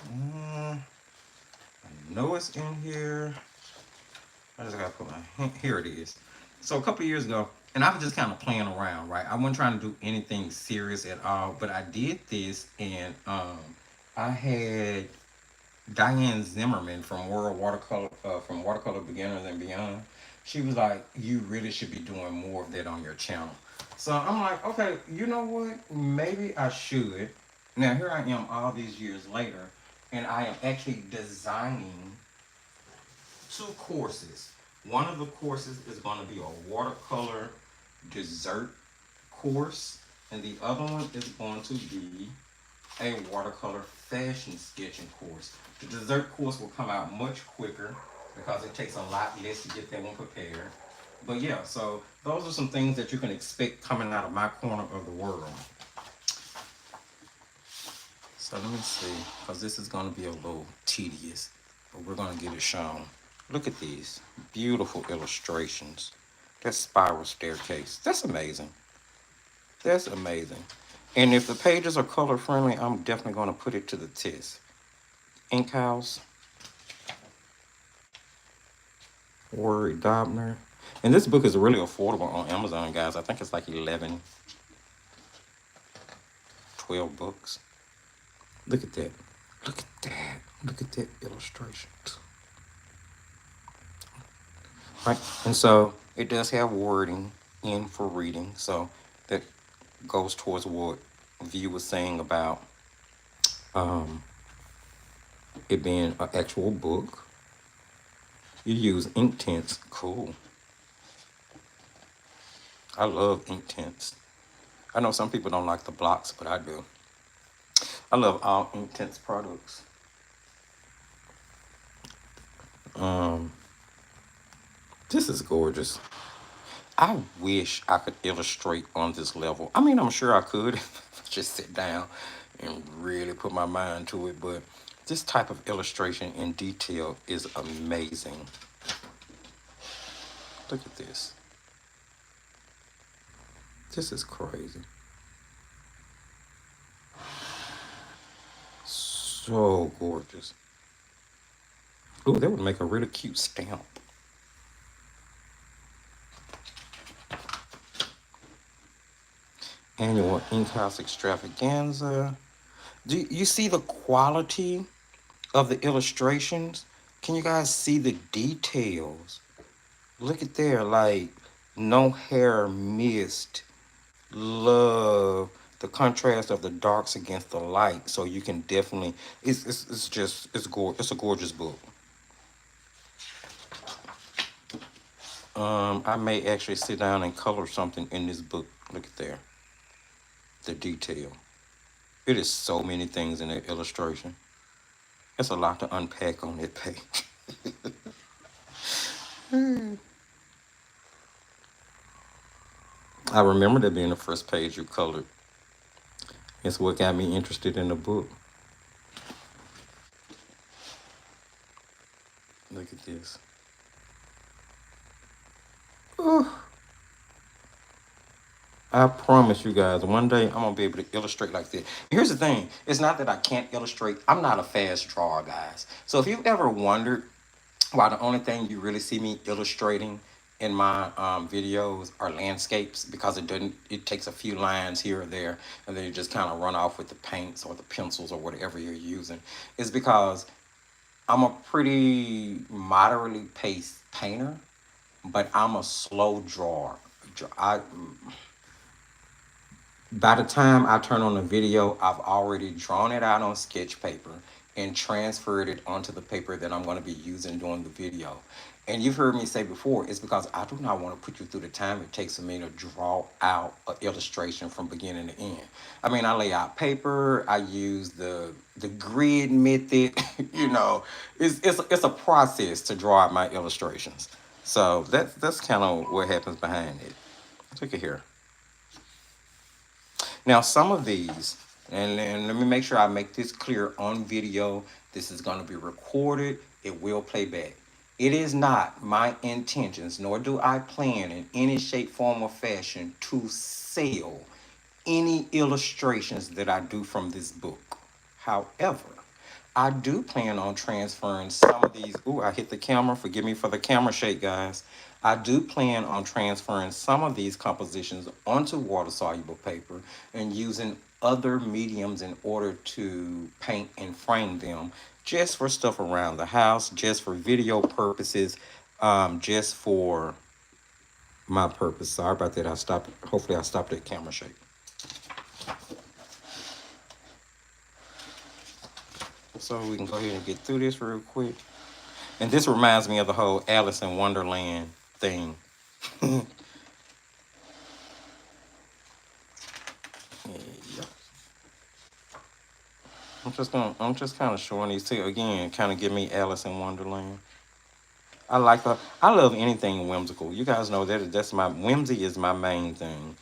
I know it's in here. I just gotta put my here it is. So a couple years ago, and I was just kind of playing around, right? I wasn't trying to do anything serious at all, but I did this, and I had Diane Zimmerman from from Watercolor Beginners and Beyond. She was like, "You really should be doing more of that on your channel." So I'm like, "Okay, you know what? Maybe I should." Now here I am, all these years later, and I am actually designing 2 courses. One of the courses is going to be a watercolor dessert course, and the other one is going to be a watercolor fashion sketching course. The dessert course will come out much quicker because it takes a lot less to get that one prepared. But yeah, so those are some things that you can expect coming out of my corner of the world. So let me see, because this is going to be a little tedious, but we're going to get it shown. Look at these beautiful illustrations. That spiral staircase. That's amazing. That's amazing. And if the pages are color friendly, I'm definitely going to put it to the test. Ink House, Worry Dobner. And this book is really affordable on Amazon, guys. I think it's like 11, 12 books. Look at that. Look at that. Look at that illustrations. Right? And so it does have wording in for reading. So that goes towards what View was saying about it being an actual book. You use ink tints. Cool. I love ink tints. I know some people don't like the blocks, but I do. I love all ink tints products. This is gorgeous. I wish I could illustrate on this level. I mean, I'm sure I could just sit down and really put my mind to it, but this type of illustration in detail is amazing. Look at this. This is crazy. So gorgeous. Ooh, that would make a really cute stamp. Annual Ink House Extravaganza. Do you see the quality of the illustrations? Can you guys see the details? Look at there, like no hair missed. Love the contrast of the darks against the light. So you can definitely, it's a gorgeous book. I may actually sit down and color something in this book. Look at there, the detail. It is so many things in that illustration. It's a lot to unpack on that page. I remember that being the first page you colored. It's what got me interested in the book. Look at this. Ooh. I promise you guys, one day I'm gonna be able to illustrate like this. Here's the thing: it's not that I can't illustrate. I'm not a fast drawer, guys. So if you've ever wondered why the only thing you really see me illustrating in my videos are landscapes, because it takes a few lines here or there, and then you just kind of run off with the paints or the pencils or whatever you're using, is because I'm a pretty moderately paced painter, but I'm a slow drawer. I By the time I turn on the video, I've already drawn it out on sketch paper and transferred it onto the paper that I'm going to be using during the video. And you've heard me say before, it's because I do not want to put you through the time it takes for me to draw out an illustration from beginning to end. I mean, I lay out paper, I use the grid method, you know, it's a process to draw out my illustrations. So that's kind of what happens behind it. Look at here. Now, some of these, and let me make sure I make this clear on video. This is going to be recorded. It will play back. It is not my intentions, nor do I plan in any shape, form, or fashion to sell any illustrations that I do from this book. However, I do plan on transferring some of these. Ooh, I hit the camera. Forgive me for the camera shake, guys. I do plan on transferring some of these compositions onto water soluble paper and using other mediums in order to paint and frame them, just for stuff around the house, just for video purposes, just for my purpose. Sorry about that. I stopped. Hopefully, I stopped that camera shake. So we can go ahead and get through this real quick. And this reminds me of the whole Alice in Wonderland thing. Yeah. I'm just kind of showing these two again, kind of give me Alice in Wonderland. I love anything whimsical. You guys know that's my whimsy is my main thing.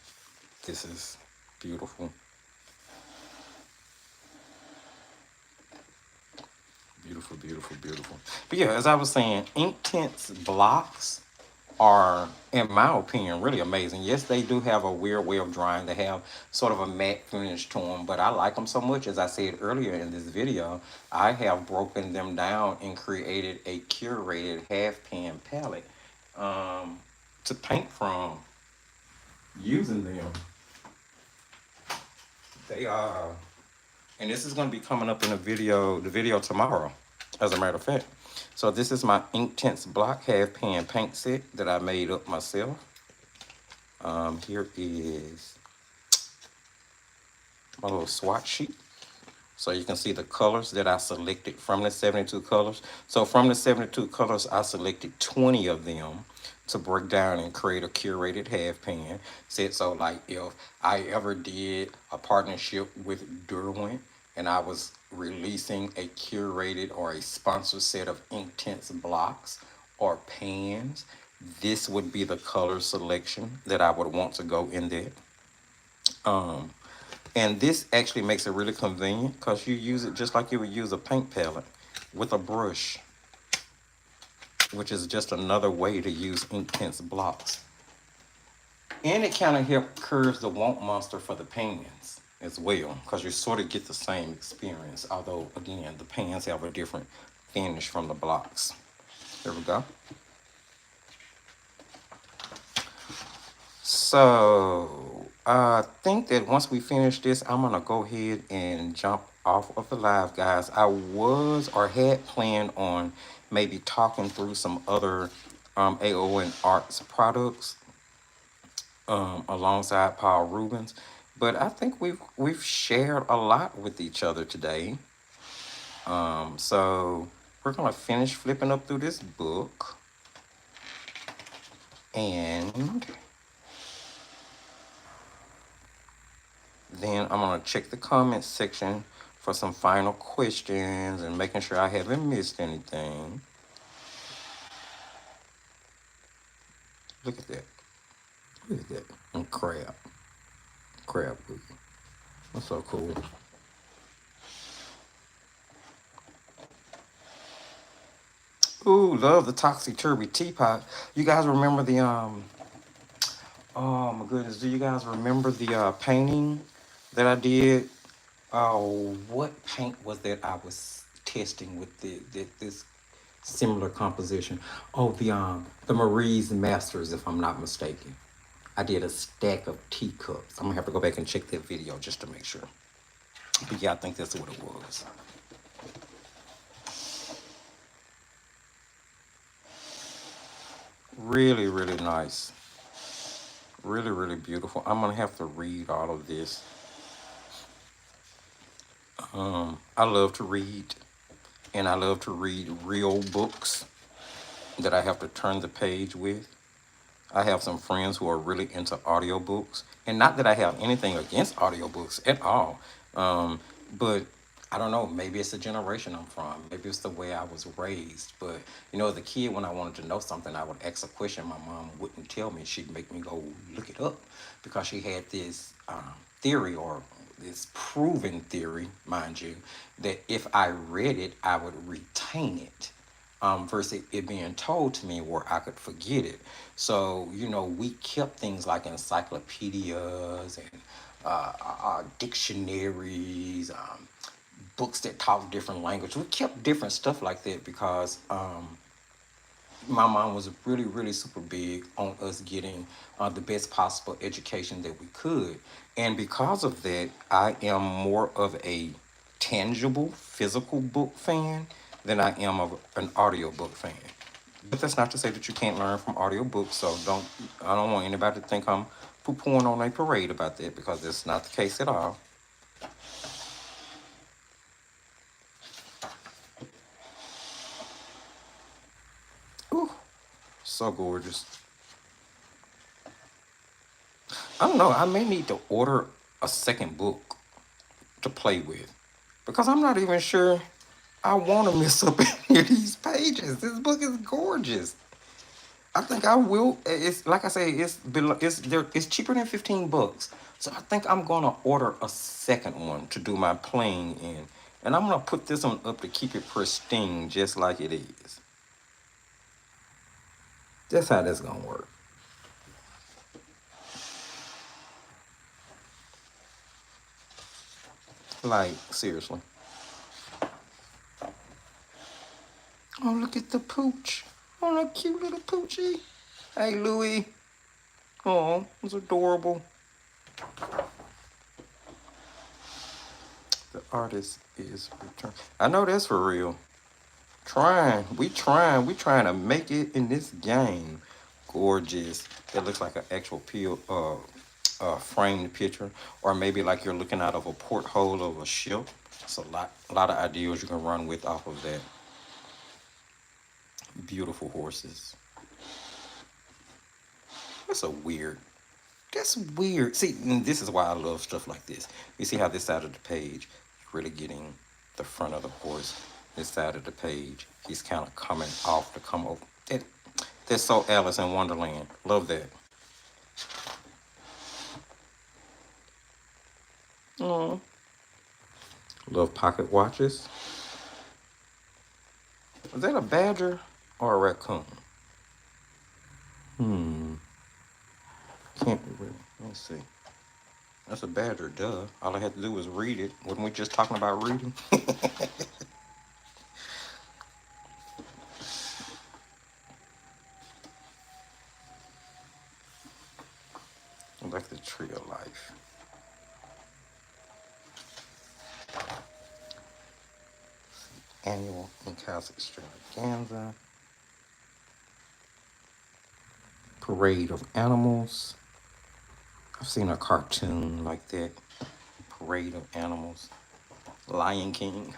This is beautiful. Beautiful, beautiful, beautiful. But yeah, as I was saying, Inktense blocks are, in my opinion, really amazing. Yes, they do have a weird way of drawing. They have sort of a matte finish to them, but I like them so much. As I said earlier in this video, I have broken them down and created a curated half pan palette to paint from using them. They are, and this is going to be coming up in the video tomorrow, as a matter of fact. So this is my Inktense block half pan paint set that I made up myself. Here is my little swatch sheet. So you can see the colors that I selected from the 72 colors. So from the 72 colors, I selected 20 of them to break down and create a curated half pan set. So like if I ever did a partnership with Derwent and I was releasing a curated or a sponsored set of Inktense blocks or pans, this would be the color selection that I would want to go in there. And this actually makes it really convenient because you use it just like you would use a paint palette with a brush, which is just another way to use Inktense blocks. And it kind of helps curves the want monster for the pans as well, because you sort of get the same experience, although again the pans have a different finish from the blocks. There we go. So I think that once we finish this, I'm gonna go ahead and jump off of the live, guys. I was or had planned on maybe talking through some other AON Arts products alongside Paul Rubens, but I think we've shared a lot with each other today. So we're gonna finish flipping up through this book, and then I'm gonna check the comments section for some final questions and making sure I haven't missed anything. Look at that. Look at that. And crab cookie. That's so cool. Ooh, love the Toxic Cherry teapot. You guys remember the Oh my goodness, do you guys remember the painting that I did? Oh, what paint was that I was testing with this similar composition? Oh, the Marie's Masters, if I'm not mistaken. I did a stack of teacups. I'm gonna have to go back and check that video just to make sure. But yeah, I think that's what it was. Really, really nice. Really, really beautiful. I'm gonna have to read all of this. I love to read, and I love to read real books that I have to turn the page with. I have some friends who are really into audiobooks, and not that I have anything against audiobooks at all, but I don't know, maybe it's the generation I'm from, maybe it's the way I was raised. But as a kid, when I wanted to know something, I would ask a question. My mom wouldn't tell me; she'd make me go look it up because she had this theory, or this proven theory, mind you, that if I read it, I would retain it, versus it being told to me where I could forget it. So, we kept things like encyclopedias and dictionaries, books that talk different language. We kept different stuff like that because my mom was really, really super big on us getting the best possible education that we could. And because of that, I am more of a tangible, physical book fan than I am of an audiobook fan. But that's not to say that you can't learn from audiobooks. So I don't want anybody to think I'm poo-pooing on a parade about that, because that's not the case at all. Ooh, so gorgeous. I don't know. I may need to order a second book to play with, because I'm not even sure I want to mess up any of these pages. This book is gorgeous. I think I will. It's like I say, it's cheaper than $15. So I think I'm gonna order a second one to do my playing in, and I'm gonna put this one up to keep it pristine, just like it is. That's how that's gonna work. Like, seriously. Oh, look at the pooch. Oh, that cute little poochie. Hey, Louie. Oh, it's adorable. The artist is returned. I know that's for real. We trying to make it in this game. Gorgeous. That looks like an actual framed picture, or maybe like you're looking out of a porthole of a ship. It's a lot of ideas you can run with off of that. Beautiful horses. That's a weird. That's weird. See, and this is why I love stuff like this. You see how this side of the page, you're really getting the front of the horse. This side of the page, he's kind of coming off to come over. That's so Alice in Wonderland. Love that. Oh, love pocket watches. Is that a badger or a raccoon? Hmm. Can't really. Let's see. That's a badger, duh. All I had to do was read it. Wasn't we just talking about reading? Like the tree of life. Annual Encounter Extravaganza. Parade of Animals. I've seen a cartoon like that. Parade of Animals. Lion King.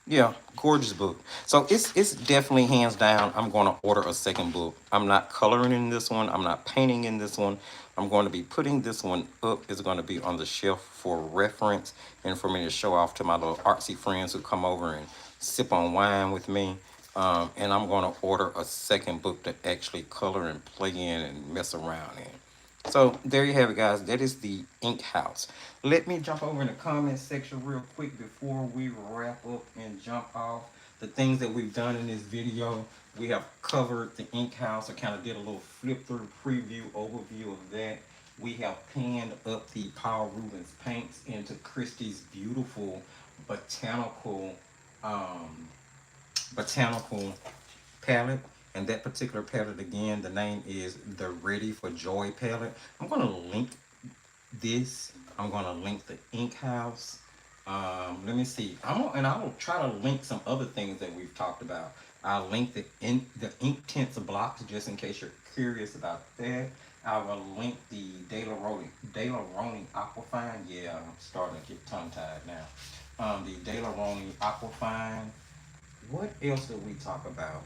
Yeah, gorgeous book. So it's definitely hands down. I'm going to order a second book. I'm not coloring in this one. I'm not painting in this one. I'm going to be putting this one up. It's going to be on the shelf for reference and for me to show off to my little artsy friends who come over and sip on wine with me. And I'm going to order a second book to actually color and play in and mess around in. So there you have it, guys. That is the Ink House. Let me jump over in the comment section real quick before we wrap up and jump off. The things that we've done in this video, we have covered the Ink House. I kind of did a little flip through preview overview of that. We have panned up the Paul Rubens paints into Kristy's beautiful botanical um, botanical palette. And that particular palette, again, the name is the Ready for Joy palette. I'm going to link this. I'm going to link the Ink House. Let me see. And I will try to link some other things that we've talked about. I'll link the ink tints blocks just in case you're curious about that. I will link the De La Roni Aquafine. Yeah, I'm starting to get tongue tied now. The De La Roni Aquafine. What else did we talk about?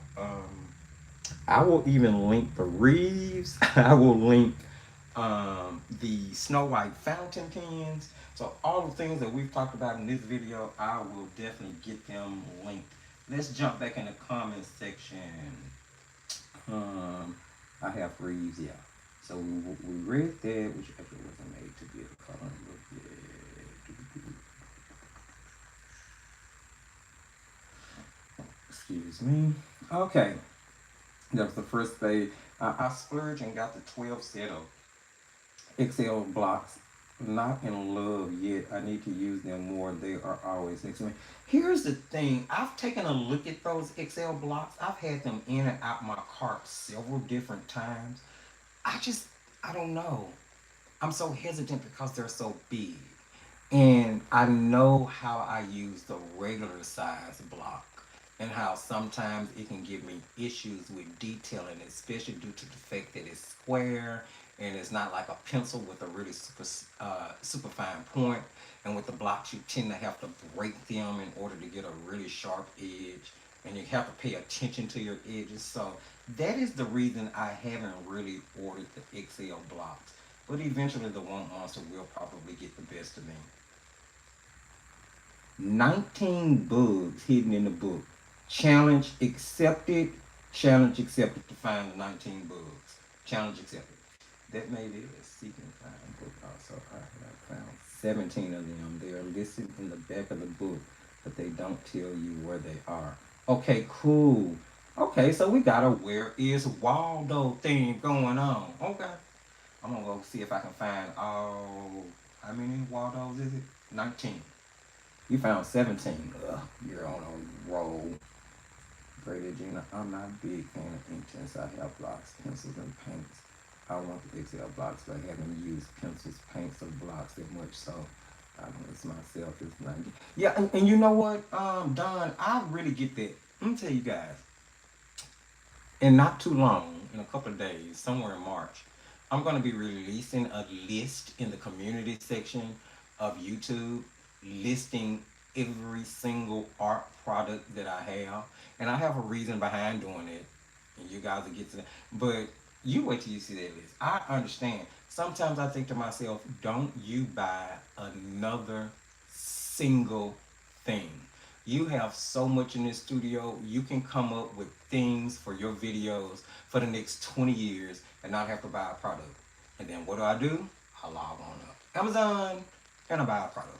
I will even link the Reeves. I will link the Snow White fountain pens. So all the things that we've talked about in this video, I will definitely get them linked. Let's jump back in the comment section. I have Reeves, yeah. So we read that, which actually wasn't made to be a color. Excuse me. Okay. That was the first page. I splurged and got the 12 set of XL blocks. Not in love yet. I need to use them more. They are always next to me. Here's the thing. I've taken a look at those XL blocks. I've had them in and out my cart several different times. I don't know. I'm so hesitant because they're so big. And I know how I use the regular size block and how sometimes it can give me issues with detailing, especially due to the fact that it's square and it's not like a pencil with a really super fine point. And with the blocks, you tend to have to break them in order to get a really sharp edge, and you have to pay attention to your edges. So that is the reason I haven't really ordered the XL blocks. But eventually, the Want Monster will probably get the best of me. 19 bugs hidden in the book. Challenge accepted. Challenge accepted to find the 19 bugs. Challenge accepted. That made it a seek and find book also. I have found 17 of them. They are listed in the back of the book, but they don't tell you where they are. Okay, cool. Okay, so we got a Where is Waldo thing going on. Okay. I'm gonna go see if I can find all, how many Waldos is it? 19. You found 17. Ugh, you're on a roll. Braided Gina, I'm not a big fan of ink tints. I have blocks, pencils, and paints. I want the XL blocks, but I haven't used pencils, paints, or blocks that much, so I don't it's myself. It's not. Yeah, and you know what, Don, I really get that. Let me tell you guys. In not too long, in a couple of days, somewhere in March, I'm going to be releasing a list in the community section of YouTube listing every single art product that I have. And I have a reason behind doing it. And you guys will get to that. But you wait till you see that list. I understand. Sometimes I think to myself, don't you buy another single thing. You have so much in this studio, you can come up with things for your videos for the next 20 years and not have to buy a product. And then what do? I log on up Amazon and I buy a product.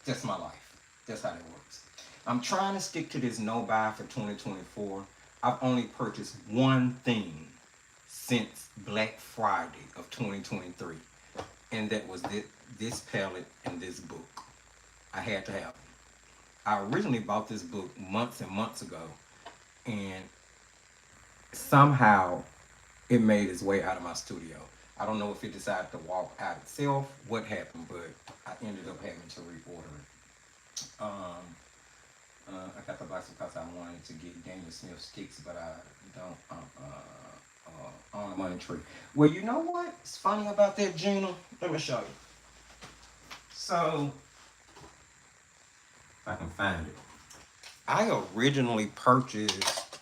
That's my life. That's how it works. I'm trying to stick to this no buy for 2024. I've only purchased one thing since Black Friday of 2023. And that was this palette and this book. I had to have it. I originally bought this book months and months ago, and somehow it made its way out of my studio. I don't know if it decided to walk out itself, what happened, but I ended up having to reorder it. I got the box because I wanted to get Daniel Smith sticks, but I don't on the money tree. Well, you know what's funny about that, Gina? Let me show you. So, if I can find it. I originally purchased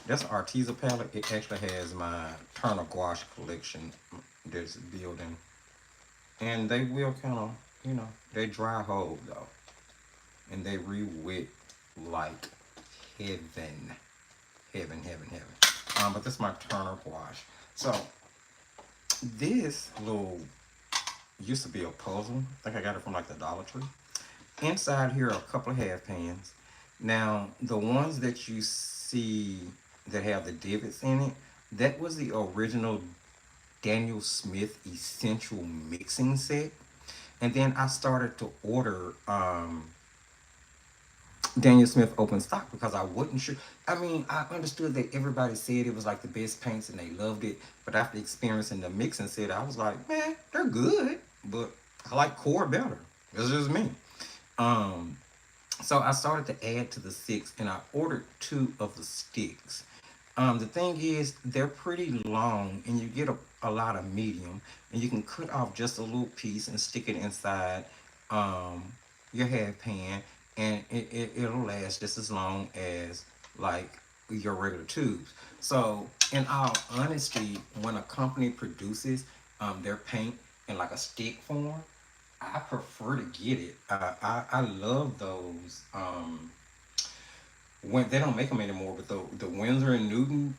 that's an Arteza palette. It actually has my Turner Gouache collection that's building. And they will kind of, they dry hold though. And they re-wet like heaven. Heaven, heaven, heaven. But this is my Turner gouache. So this little used to be a puzzle. I think I got it from like the Dollar Tree. Inside here are a couple of half pans. Now, the ones that you see that have the divots in it, that was the original Daniel Smith Essential Mixing Set. And then I started to order Daniel Smith open stock because I wasn't sure. I mean, I understood that everybody said it was like the best paints and they loved it. But after experiencing the mixing set, I was like, man, they're good. But I like core better. This is me. Um, so I started to add to the six and I ordered two of the sticks. The thing is, they're pretty long and you get a lot of medium and you can cut off just a little piece and stick it inside um, your half pan and it'll last just as long as like your regular tubes. So, in all honesty, when a company produces their paint in like a stick form, I prefer to get it. I love those. When they don't make them anymore, but the Winsor and Newton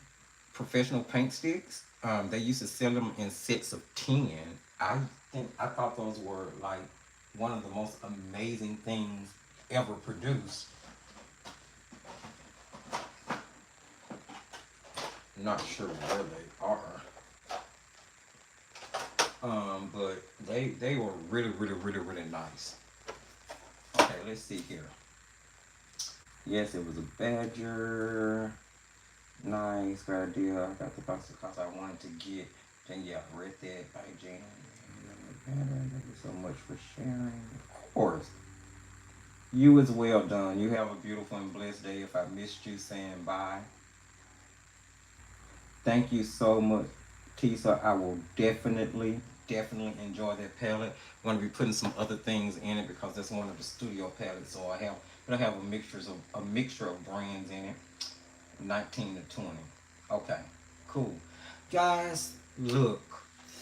professional paint sticks, they used to sell them in sets of 10. I thought those were like one of the most amazing things ever produced. Not sure where they are, but they were really really really really nice. Okay, let's see here. Yes, it was a Badger. Nice, good idea. I got the box because I wanted to get. Then yeah, read that by Jane. Thank you so much for sharing. Of course. You as well done. You have a beautiful and blessed day. If I missed you saying bye, thank you so much, Tisa. I will definitely enjoy that palette. I'm going to be putting some other things in it because that's one of the studio palettes. So it'll have a mixture of brands in it. 19 to 20. Okay, cool. Guys, look,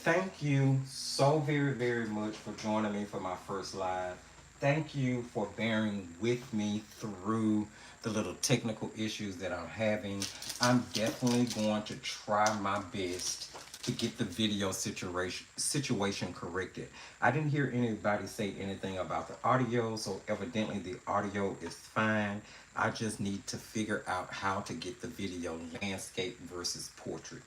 thank you so very much for joining me for my first live. Thank you for bearing with me through the little technical issues that I'm having. I'm definitely going to try my best to get the video situation corrected. I didn't hear anybody say anything about the audio, so evidently the audio is fine. I just need to figure out how to get the video landscape versus portrait.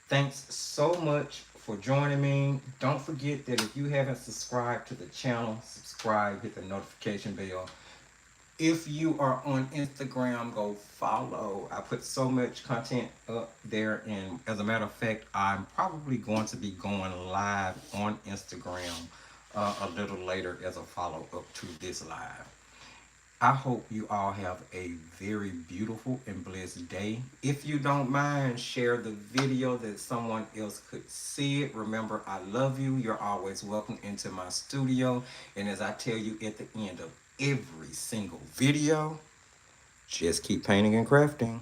Thanks so much for joining me. Don't forget that if you haven't subscribed to the channel, subscribe, hit the notification bell. If you are on Instagram, go follow. I put so much content up there, and as a matter of fact, I'm probably going to be going live on Instagram a little later as a follow up to this live. I hope you all have a very beautiful and blessed day. If you don't mind, share the video that someone else could see it. Remember, I love you. You're always welcome into my studio. And as I tell you at the end of every single video, just keep painting and crafting.